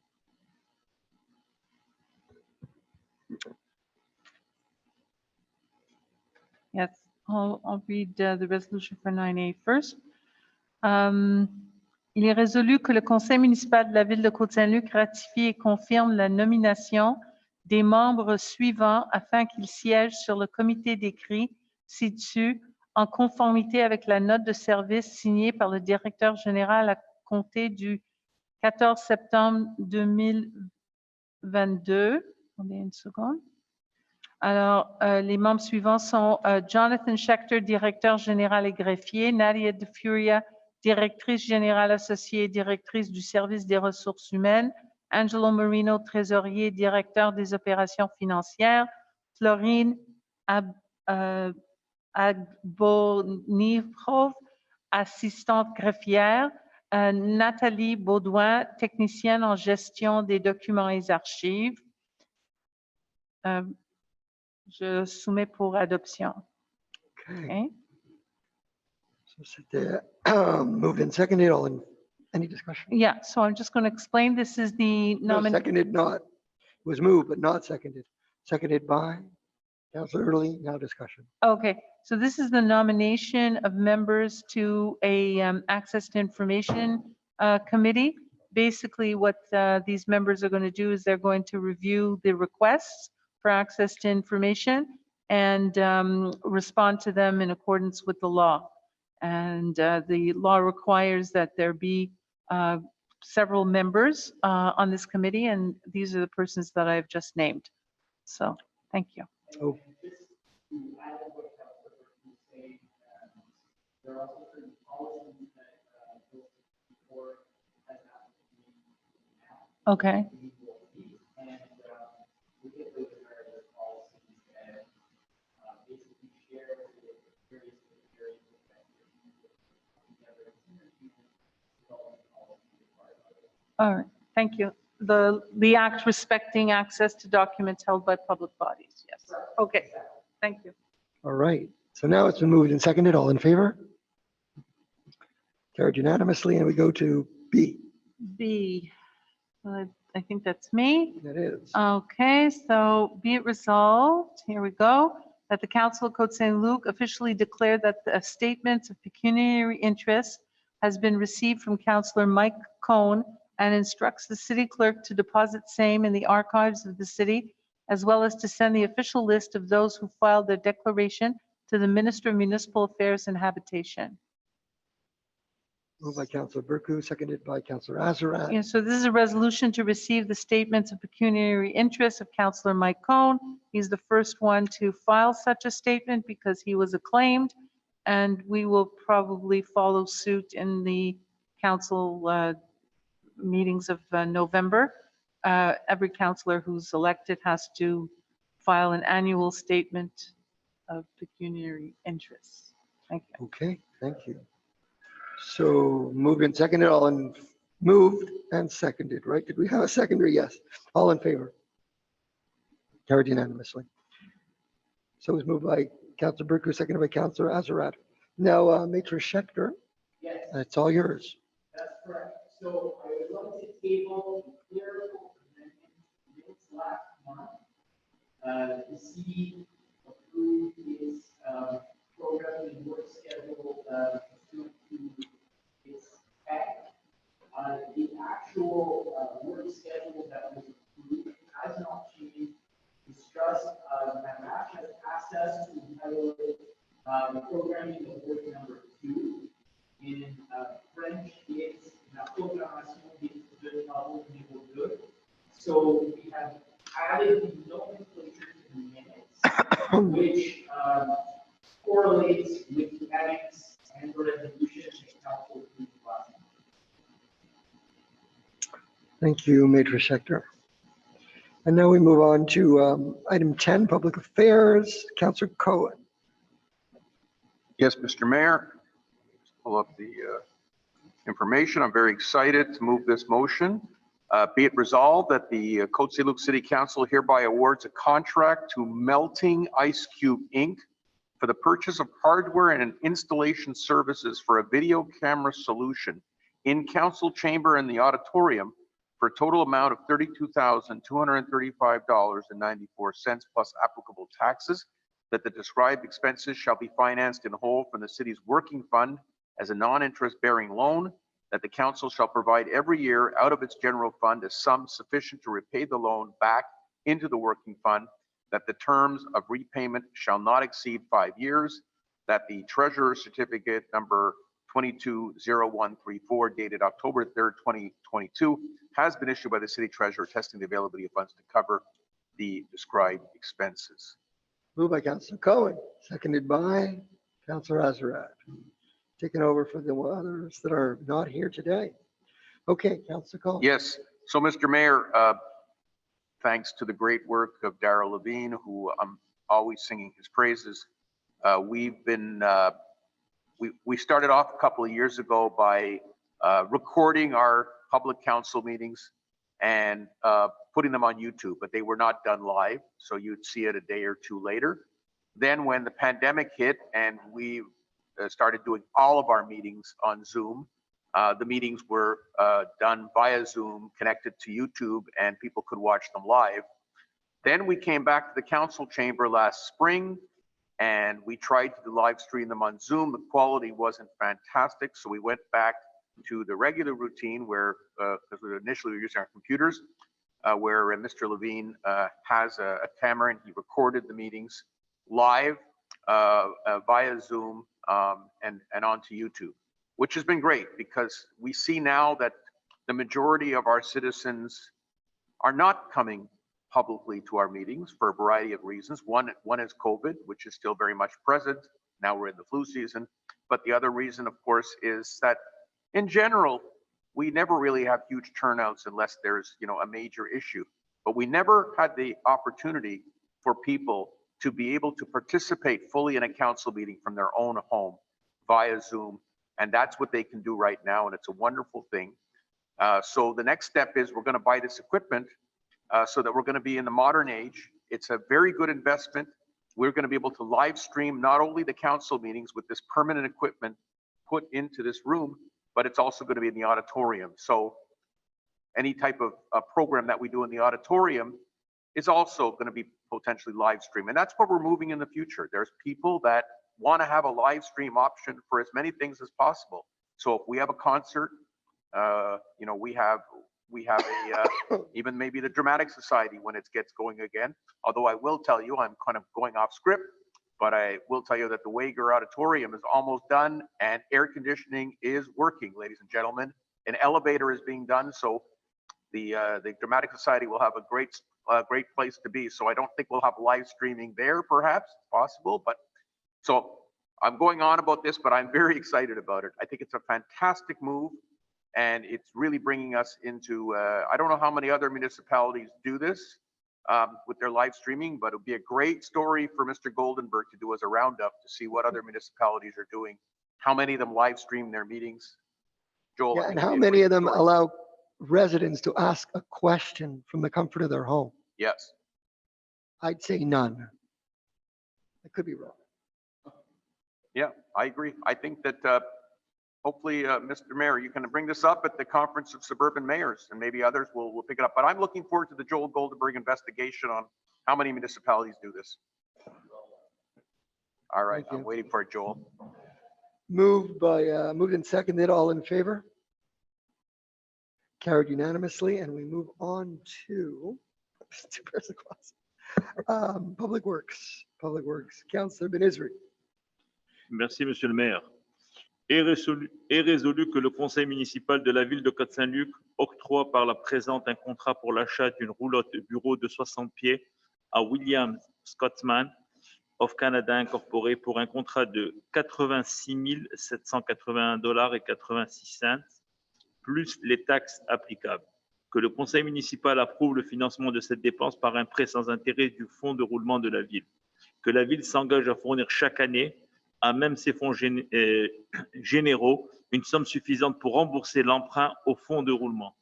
Yes, I'll read the resolution for 9A first. Il est résolu que le conseil municipal de la ville de Côte Saint-Luc ratifie et confirme la nomination des membres suivants afin qu'ils siègent sur le comité d'écrit ci-dessus en conformité avec la note de service signée par le directeur général à compter du 14 septembre 2022. Attendez une seconde. Alors, les membres suivants sont Jonathan Schechter, directeur général et greffier, Nadia De Furia, directrice générale associée et directrice du service des ressources humaines, Angelo Marino, trésorier, directeur des opérations financières, Florine Agbonivrov, assistante greffière, Nathalie Baudouin, technicienne en gestion des documents et archives. Je soumets pour adoption. Okay. So c'était moved and seconded. All in, any discussion? Yeah, so I'm just going to explain. This is the No, seconded, not. It was moved, but not seconded. Seconded by Councillor Early. Now discussion. Okay, so this is the nomination of members to a access to information committee. Basically, what these members are going to do is they're going to review the requests for access to information and respond to them in accordance with the law. And the law requires that there be several members on this committee, and these are the persons that I've just named. So, thank you. Oh, Okay. All right, thank you. The act respecting access to documents held by public bodies, yes. Okay, thank you. all right. So now it's been moved and seconded. All in favor? Carried unanimously, and we go to B. B, I think that's me. That is. Okay, so be it resolved, here we go, that the Council of Côte Saint-Luc officially declare that the statement of pecuniary interest has been received from Councillor Mike Cohn and instructs the city clerk to deposit same in the archives of the city, as well as to send the official list of those who filed their declaration to the Minister of Municipal Affairs and Habitation. Moved by Councillor Bercu, seconded by Councillor Azarat. Yeah, so this is a resolution to receive the statements of pecuniary interest of Councillor Mike Cohn. He's the first one to file such a statement because he was acclaimed, and we will probably follow suit in the council meetings of November. Every councillor who's elected has to file an annual statement of pecuniary interest. Thank you. Okay, thank you. So moved and seconded, moved and seconded, right? Did we have a seconder? Yes. All in favor? Carried unanimously. So it was moved by Councillor Bercu, seconded by Councillor Azarat. Now, Maitre Schechter, Yes, it's all yours. that's correct. So I would like to table the clerical amendment minutes last month to see approve its programming and work schedule pursuant to its spec. The actual work schedule that was approved has not changed. It's just that Matt has asked us to entitle it programming of work number 2. In French, it's la programmation de travaux niveau 2. So we have added the nomenclature to the minutes, which correlates with the annex and resolution that council approved last month. Thank you, Maitre Schechter. And now we move on to item 10, Public Affairs. Councillor Cohen. Yes, Mr. Mayor. Just pull up the information. I'm very excited to move this motion. Be it resolved that the Côte Saint-Luc City Council hereby awards a contract to Melting Ice Cube Inc. for the purchase of hardware and installation services for a video camera solution in council chamber and the auditorium for a total amount of $32,235.94 plus applicable taxes, that the described expenses shall be financed in whole from the city's working fund as a non-interest bearing loan, that the council shall provide every year out of its general fund a sum sufficient to repay the loan back into the working fund, that the terms of repayment shall not exceed 5 years, that the treasurer's certificate number 220134 dated October 3rd, 2022 has been issued by the city treasurer attesting the availability of funds to cover the described expenses. Moved by Councillor Cohen, seconded by Councillor Azarat. Taking over for the others that are not here today. Okay, Councillor Cohen. Yes. So, Mr. Mayor, thanks to the great work of Darrell Levine, who I'm always singing his praises, we've been we started off a couple of years ago by recording our public council meetings and putting them on YouTube, but they were not done live, so you'd see it a day or two later. Then when the pandemic hit and we started doing all of our meetings on Zoom, the meetings were done via Zoom, connected to YouTube, and people could watch them live. Then we came back to the council chamber last spring, and we tried to live stream them on Zoom. The quality wasn't fantastic, so we went back to the regular routine where, because we initially were using our computers, where Mr. Levine has a camera and he recorded the meetings live via Zoom and onto YouTube, which has been great because we see now that the majority of our citizens are not coming publicly to our meetings for a variety of reasons. One is COVID, which is still very much present. Now we're in the flu season. But the other reason, of course, is that in general, we never really have huge turnouts unless there's, a major issue. But we never had the opportunity for people to be able to participate fully in a council meeting from their own home via Zoom. And that's what they can do right now. And it's a wonderful thing. So the next step is we're going to buy this equipment so that we're going to be in the modern age. It's a very good investment. We're going to be able to live stream not only the council meetings with this permanent equipment put into this room, but it's also going to be in the auditorium. So any type of program that we do in the auditorium is also going to be potentially live stream. And that's where we're moving in the future. There's people that want to have a live stream option for as many things as possible. So if we have a concert, we have a even maybe the Dramatic Society when it gets going again. Although I will tell you, I'm kind of going off script, but I will tell you that the Wager Auditorium is almost done and air conditioning is working, ladies and gentlemen. An elevator is being done, so the Dramatic Society will have a great place to be. So I don't think we'll have live streaming there, perhaps possible, but so I'm going on about this, but I'm very excited about it. I think it's a fantastic move. And it's really bringing us into, I don't know how many other municipalities do this with their live streaming, but it would be a great story for Mr. Goldenberg to do as a roundup to see what other municipalities are doing, how many of them live stream their meetings. Joel, Yeah, and how many of them allow residents to ask a question from the comfort of their home? Yes. I'd say none. I could be wrong. Yeah, I agree. I think that hopefully, Mr. Mayor, you can bring this up at the Conference of Suburban Mayors, and maybe others will pick it up. But I'm looking forward to the Joel Goldenberg investigation on how many municipalities do this. All right, I'm waiting for it, Joel. Moved and seconded, all in favor? Carried unanimously, and we move on to Public Works. Councillor Benizri. Merci, Monsieur le Maire. Est résolu que le conseil municipal de la ville de Côte Saint-Luc octroie par la présente un contrat pour l'achat d'une roulotte de bureau de 60 pieds à William Scotsman of Canada Incorporé pour un contrat de 86 781 $ et 86 cents plus les taxes applicables. Que le conseil municipal approuve le financement de cette dépense par un prêt sans intérêt du fonds de roulement de la ville. Que la ville s'engage à fournir chaque année à même ses fonds généraux, une somme suffisante pour rembourser l'emprunt au fonds de roulement.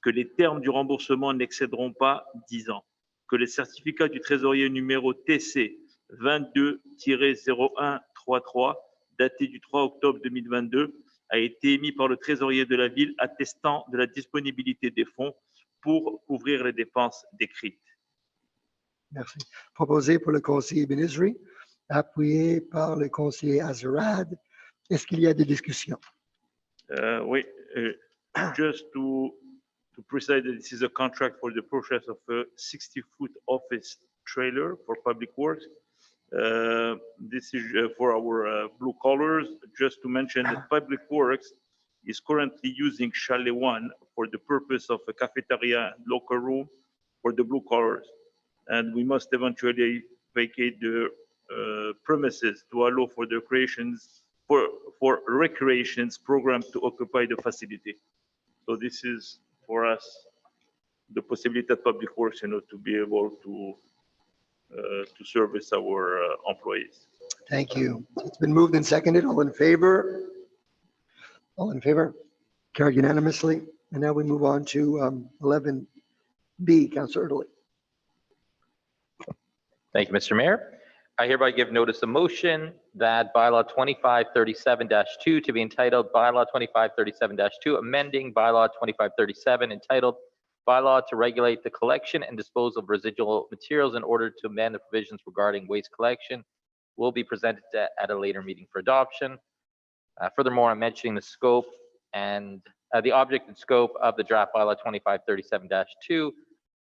Que les termes du remboursement n'excéderont pas 10 ans. Que le certificat du trésorier numéro TC 22-0133, daté du 3 octobre 2022, a été émis par le trésorier de la ville attestant de la disponibilité des fonds pour couvrir les dépenses décrites. Merci. Proposé pour le conseiller Benizri, appuyé par le conseiller Azerad. Est-ce qu'il y a des discussions? Oui, just to precise that this is a contract for the purchase of a 60-foot office trailer for public works. This is for our blue collars. Just to mention that Public Works is currently using Chalet 1 for the purpose of a cafeteria and locker room for the blue collars. And we must eventually vacate the premises to allow for the for recreations program to occupy the facility. So this is for us the possibility that Public Works, to be able to service our employees. Thank you. It's been moved and seconded. All in favor? All in favor? Carried unanimously. And now we move on to 11B, Councillor Italy. Thank you, Mr. Mayor. I hereby give notice of motion that Bylaw 2537-2 to be entitled Bylaw 2537-2, amending Bylaw 2537 entitled Bylaw to regulate the collection and disposal of residual materials in order to amend the provisions regarding waste collection will be presented at a later meeting for adoption. Furthermore, I'm mentioning the scope and the object and scope of the draft Bylaw 2537-2,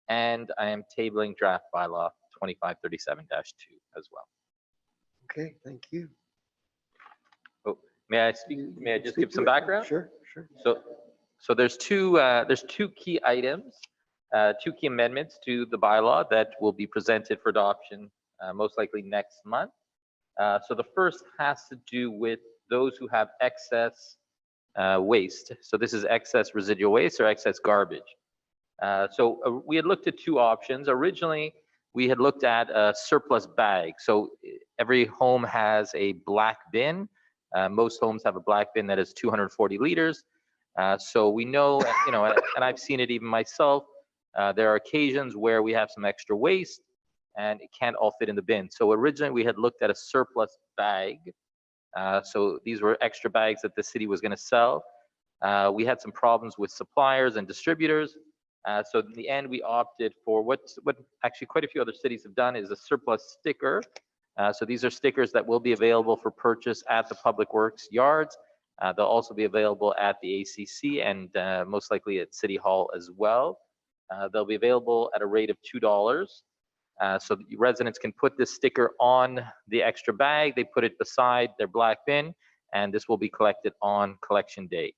and I am tabling draft Bylaw 2537-2 as well. Okay, thank you. Oh, may I speak? May I just give some background? Sure. So there's two key items, two key amendments to the bylaw that will be presented for adoption most likely next month. So the first has to do with those who have excess waste. So this is excess residual waste or excess garbage. So we had looked at two options. Originally, we had looked at a surplus bag. So every home has a black bin. Most homes have a black bin that is 240 liters. So we know, you know, and I've seen it even myself, there are occasions where we have some extra waste and it can't all fit in the bin. So originally we had looked at a surplus bag. So these were extra bags that the city was going to sell. We had some problems with suppliers and distributors. So in the end, we opted for what actually quite a few other cities have done is a surplus sticker. So these are stickers that will be available for purchase at the Public Works yards. They'll also be available at the ACC and most likely at City Hall as well. They'll be available at a rate of $2. So the residents can put this sticker on the extra bag. They put it beside their black bin, and this will be collected on collection day.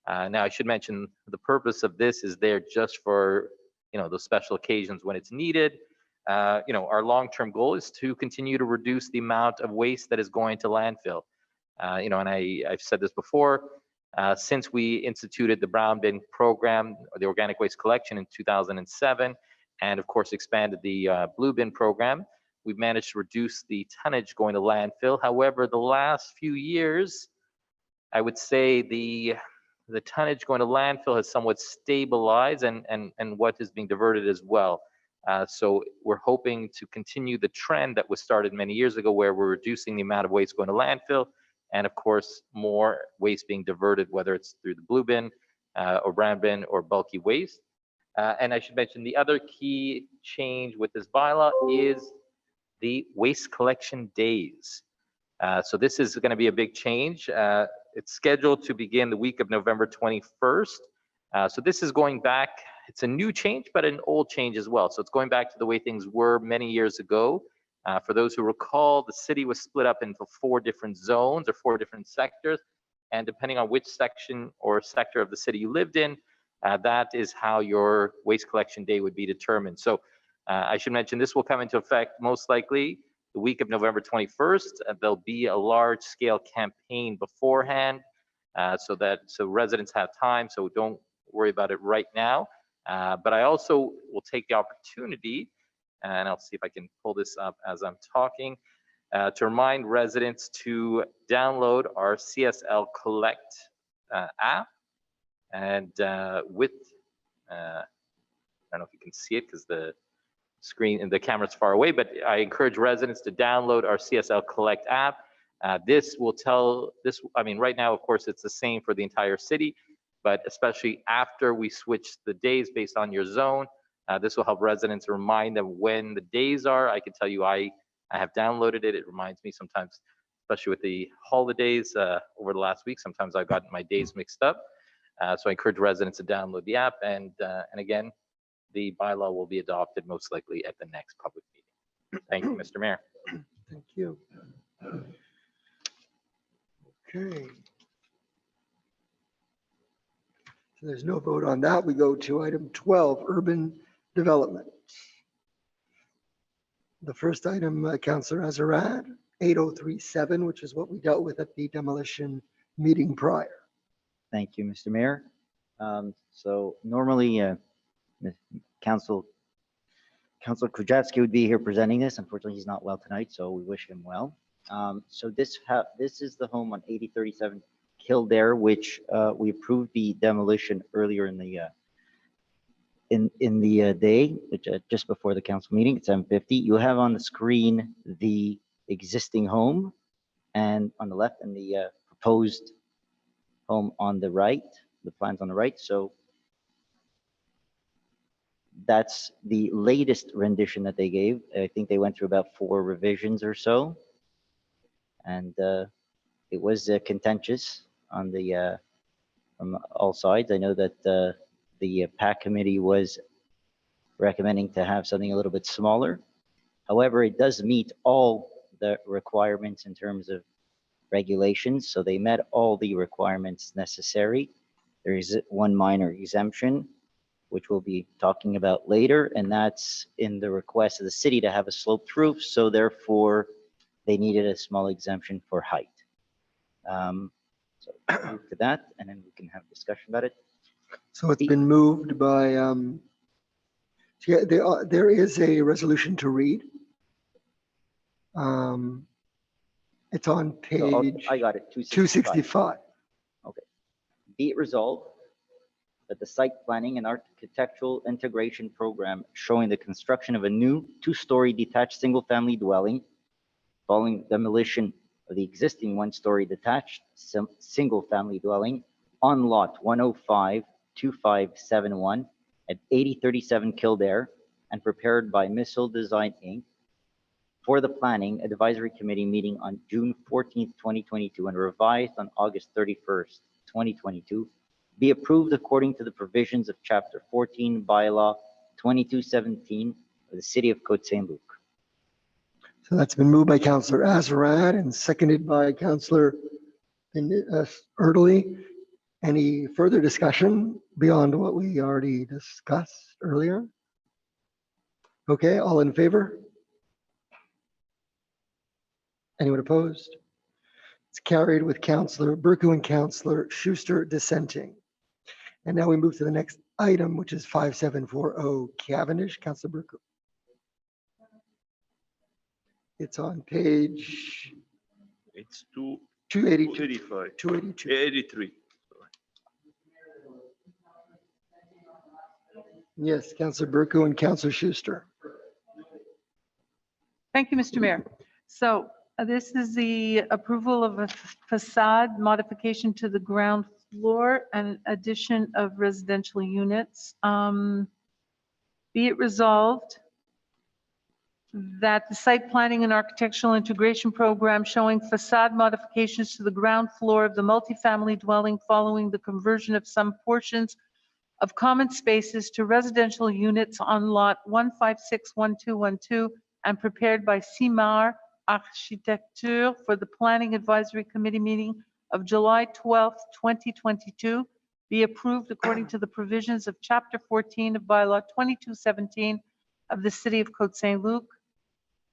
Now, I should mention the purpose of this is there just for, you know, those special occasions when it's needed. You know, our long-term goal is to continue to reduce the amount of waste that is going to landfill. You know, and I've said this before, since we instituted the brown bin program or the organic waste collection in 2007, and of course expanded the blue bin program, we've managed to reduce the tonnage going to landfill. However, the last few years, I would say the tonnage going to landfill has somewhat stabilized and what is being diverted as well. So we're hoping to continue the trend that was started many years ago where we're reducing the amount of waste going to landfill and of course more waste being diverted, whether it's through the blue bin or brown bin or bulky waste. And I should mention the other key change with this bylaw is the waste collection days. So this is going to be a big change. It's scheduled to begin the week of November 21st. So this is going back, it's a new change, but an old change as well. So it's going back to the way things were many years ago. For those who recall, the city was split up into 4 different zones or 4 different sectors. And depending on which section or sector of the city you lived in, that is how your waste collection day would be determined. So I should mention this will come into effect most likely the week of November 21st. There'll be a large scale campaign beforehand so residents have time, so don't worry about it right now. But I also will take the opportunity, and I'll see if I can pull this up as I'm talking, to remind residents to download our CSL Collect app. And I don't know if you can see it because the screen and the camera's far away, but I encourage residents to download our CSL Collect app. This will tell this, I mean, right now, of course, it's the same for the entire city, but especially after we switch the days based on your zone, this will help residents remind them when the days are. I can tell you, I have downloaded it. It reminds me sometimes, especially with the holidays over the last week, sometimes I've gotten my days mixed up. So I encourage residents to download the app, and again, the bylaw will be adopted most likely at the next public meeting. Thank you, Mr. Mayor. Thank you. Okay. So there's no vote on that. We go to item 12, urban development. The first item, Councillor Azarad, 8037, which is what we dealt with at the demolition meeting prior. Thank you, Mr. Mayor. So normally, Councillor Krajewski would be here presenting this. Unfortunately, he's not well tonight, so we wish him well. So this is the home on 8037 Kildare, which we approved the demolition earlier in the day, which just before the council meeting at 7:50. You have on the screen the existing home, and on the left, and the proposed home on the right, the plans on the right. So that's the latest rendition that they gave. I think they went through about 4 revisions or so. And it was contentious on the from all sides. I know that the PAC committee was recommending to have something a little bit smaller. However, it does meet all the requirements in terms of regulations. So they met all the requirements necessary. There is one minor exemption, which we'll be talking about later, and that's in the request of the city to have a sloped roof, so therefore they needed a small exemption for height. So I'll move to that, and then we can have discussion about it. So it's been moved by, there is a resolution to read. It's on So page I got it, 265. Okay. Be it resolved that the site planning and architectural integration program showing the construction of a new two-story detached single-family dwelling following demolition of the existing one-story detached single-family dwelling on lot 105-2571 at 8037 Kildare and prepared by Missile Design Inc. for the Planning Advisory Committee meeting on June 14th, 2022 and revised on August 31st, 2022, be approved according to the provisions of Chapter 14 Bylaw 2217 of the City of Côte Saint-Luc. So that's been moved by Councillor Azarad and seconded by Councillor Erdely. Any further discussion beyond what we already discussed earlier? Okay, all in favor? Anyone opposed? It's carried with Councillor Burku and Councillor Schuster dissenting. And now we move to the next item, which is 5740 Cavendish. Councillor Burku. It's on page It's 282. 285. 282. 83. Yes, Councillor Burku and Councillor Schuster. Thank you, Mr. Mayor. So this is the approval of a facade modification to the ground floor and addition of residential units. Be it resolved that the site planning and architectural integration program showing facade modifications to the ground floor of the multifamily dwelling following the conversion of some portions of common spaces to residential units on lot 1561212 and prepared by CIMAR Architecture for the Planning Advisory Committee meeting of July 12th, 2022, be approved according to the provisions of Chapter 14 of Bylaw 2217 of the City of Côte Saint-Luc.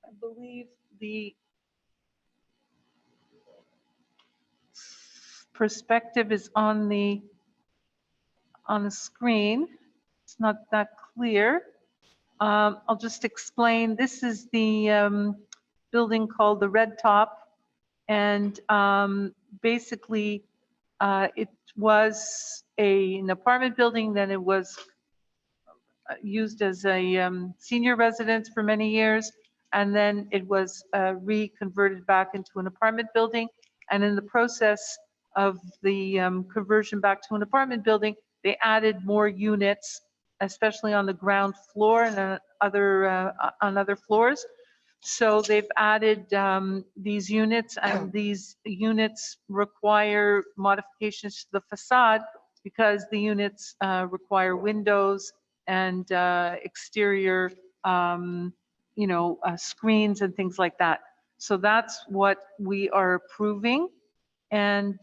I believe the perspective is on the screen. It's not that clear. I'll just explain. This is the building called the Red Top, and basically it was an apartment building. Then it was used as a senior residence for many years, and then it was reconverted back into an apartment building. And in the process of the conversion back to an apartment building, they added more units, especially on the ground floor and on other floors. So they've added these units, and these units require modifications to the facade because the units require windows and exterior, screens and things like that. So that's what we are approving, and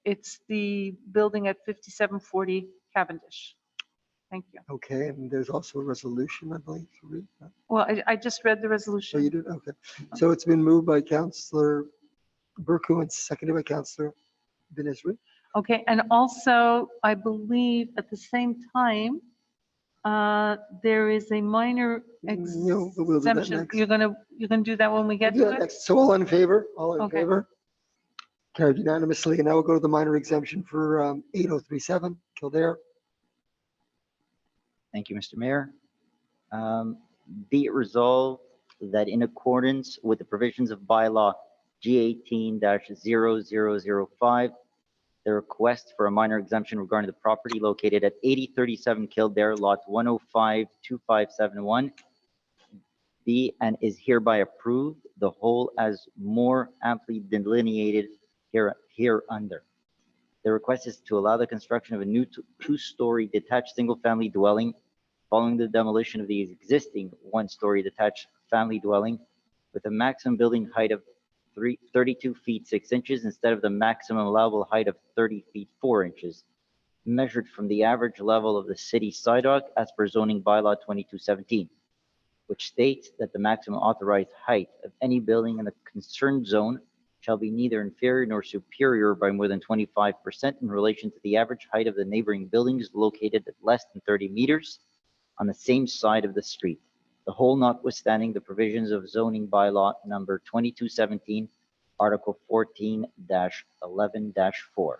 it's the building at 5740 Cavendish. Thank you. Okay, and there's also a resolution, I believe, to read. Well, I just read the Oh, resolution. you did? Okay. So it's been moved by Councillor Burku and seconded by Councillor Benesri. Okay, and also, I believe at the same time, there is a minor No, but we'll do that exemption. next. You're gonna do that when we get We'll do to that it? next. So all in favor? All in Okay. favor? Carried unanimously. And now we'll go to the minor exemption for 8037 Kildare. Thank you, Mr. Mayor. Be it resolved that in accordance with the provisions of bylaw G18-0005, the request for a minor exemption regarding the property located at 8037 Kildare, lot 105-2571, be and is hereby approved, the whole as more amply delineated hereunder. The request is to allow the construction of a new two-story detached single-family dwelling following the demolition of the existing one-story detached family dwelling with a maximum building height of 32 feet 6 inches instead of the maximum allowable height of 30 feet 4 inches, measured from the average level of the city sidewalk as per zoning bylaw 2217, which states that the maximum authorized height of any building in the concerned zone shall be neither inferior nor superior by more than 25% in relation to the average height of the neighboring buildings located at less than 30 meters on the same side of the street. The whole notwithstanding the provisions of zoning bylaw number 2217, Article 14-11-4.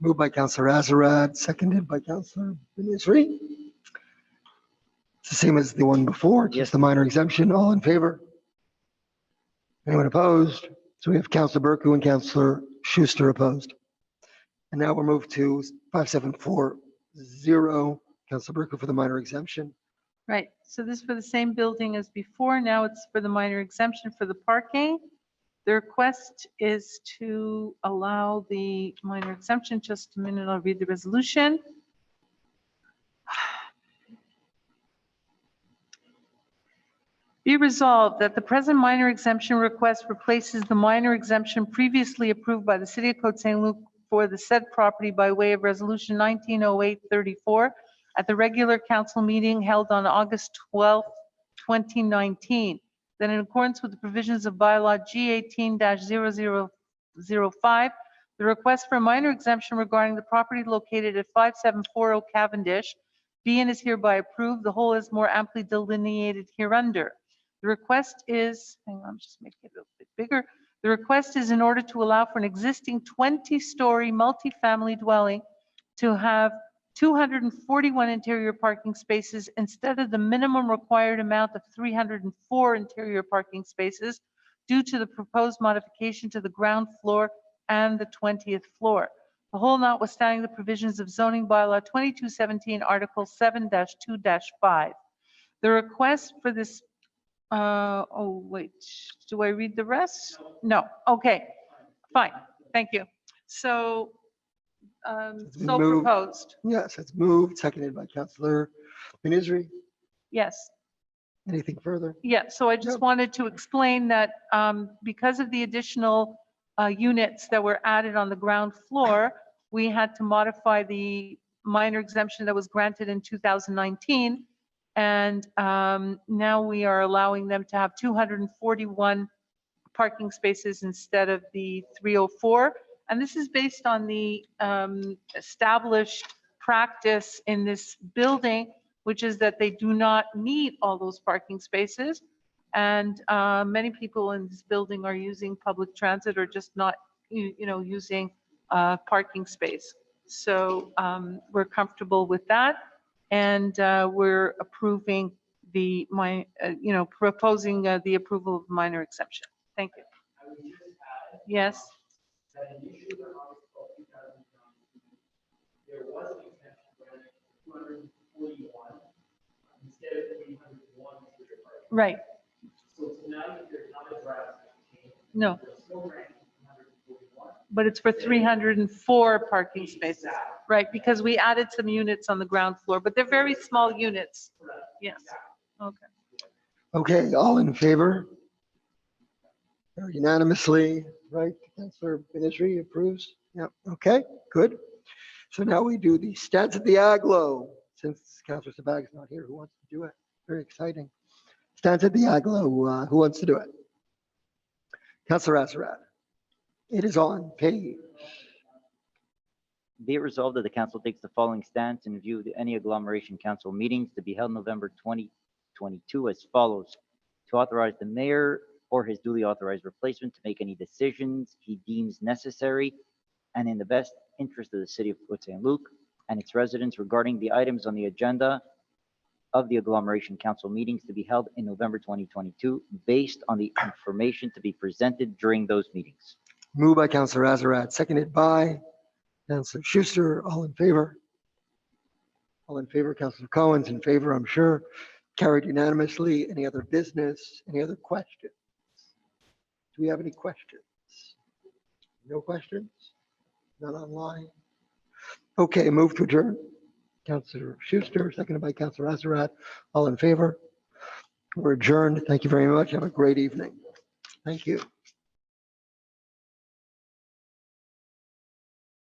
Moved by Councillor Azarad, seconded by Councillor Benizri. It's the same as the one before, just the minor exemption. All in favor? Anyone opposed? So we have Councillor Burku and Councillor Schuster opposed. And now we'll move to 5740, Councillor Burku for the minor exemption. Right, so this is for the same building as before. Now it's for the minor exemption for the parking. The request is to allow the minor exemption. Just a minute, I'll read the resolution. Be resolved that the present minor exemption request replaces the minor exemption previously approved by the City of Côte Saint-Luc for the said property by way of Resolution 1908-34 at the regular council meeting held on August 12, 2019. That in accordance with the provisions of Bylaw G18-0005, the request for a minor exemption regarding the property located at 5740 Cavendish be and is hereby approved. The whole is more amply delineated hereunder. The request is, hang on, just make it a bit bigger. The request is in order to allow for an existing 20-story multifamily dwelling to have 241 interior parking spaces instead of the minimum required amount of 304 interior parking spaces due to the proposed modification to the ground floor and the 20th floor. The whole notwithstanding the provisions of zoning bylaw 2217, Article 7-2-5. The request for this, oh wait, do I read the rest? No, okay, fine, thank you. So, It's been so moved. proposed, Yes, it's moved, seconded by Councillor Benizri. yes. Anything further? Yeah, so I just wanted to explain that because of the additional units that were added on the ground floor, we had to modify the minor exemption that was granted in 2019. And now we are allowing them to have 241 parking spaces instead of the 304. And this is based on the established practice in this building, which is that they do not need all those parking spaces. And many people in this building are using public transit or just not, using parking space. So we're comfortable with that. And we're approving the, proposing the approval of minor exemption. Thank you. Yes. That initially on August 12, 2019, there was an exemption granted 241 instead of 301. Right. So tonight, there's not a drastic change. No. We're still granting 241. But it's for 304 parking spaces. Right, because we added some units on the ground floor, but they're very small units. Yes. Okay. Okay, all in favor? Unanimously, right? Councillor Benizri approves? Yep, okay, good. So now we do the stats at the Aglo. Since Councillor Sabag is not here, who wants to do it? Very exciting. Stats at the Aglo, who wants to do it? Councillor Azarad. It is on page. Be it resolved that the council takes the following stance in view of any agglomeration council meetings to be held November 2022 as follows. To authorize the mayor or his duly authorized replacement to make any decisions he deems necessary and in the best interest of the city of Côte Saint-Luc and its residents regarding the items on the agenda of the agglomeration council meetings to be held in November 2022 based on the information to be presented during those meetings. Moved by Councillor Azarad, seconded by Councillor Schuster. All in favor? All in favor. Councillor Cohen's in favor, I'm sure. Carried unanimously. Any other business? Any other questions? Do we have any questions? No questions? None online? Okay, move to adjourn. Councillor Schuster, seconded by Councillor Azarad. All in favor? We're adjourned. Thank you very much. Have a great evening. Thank you.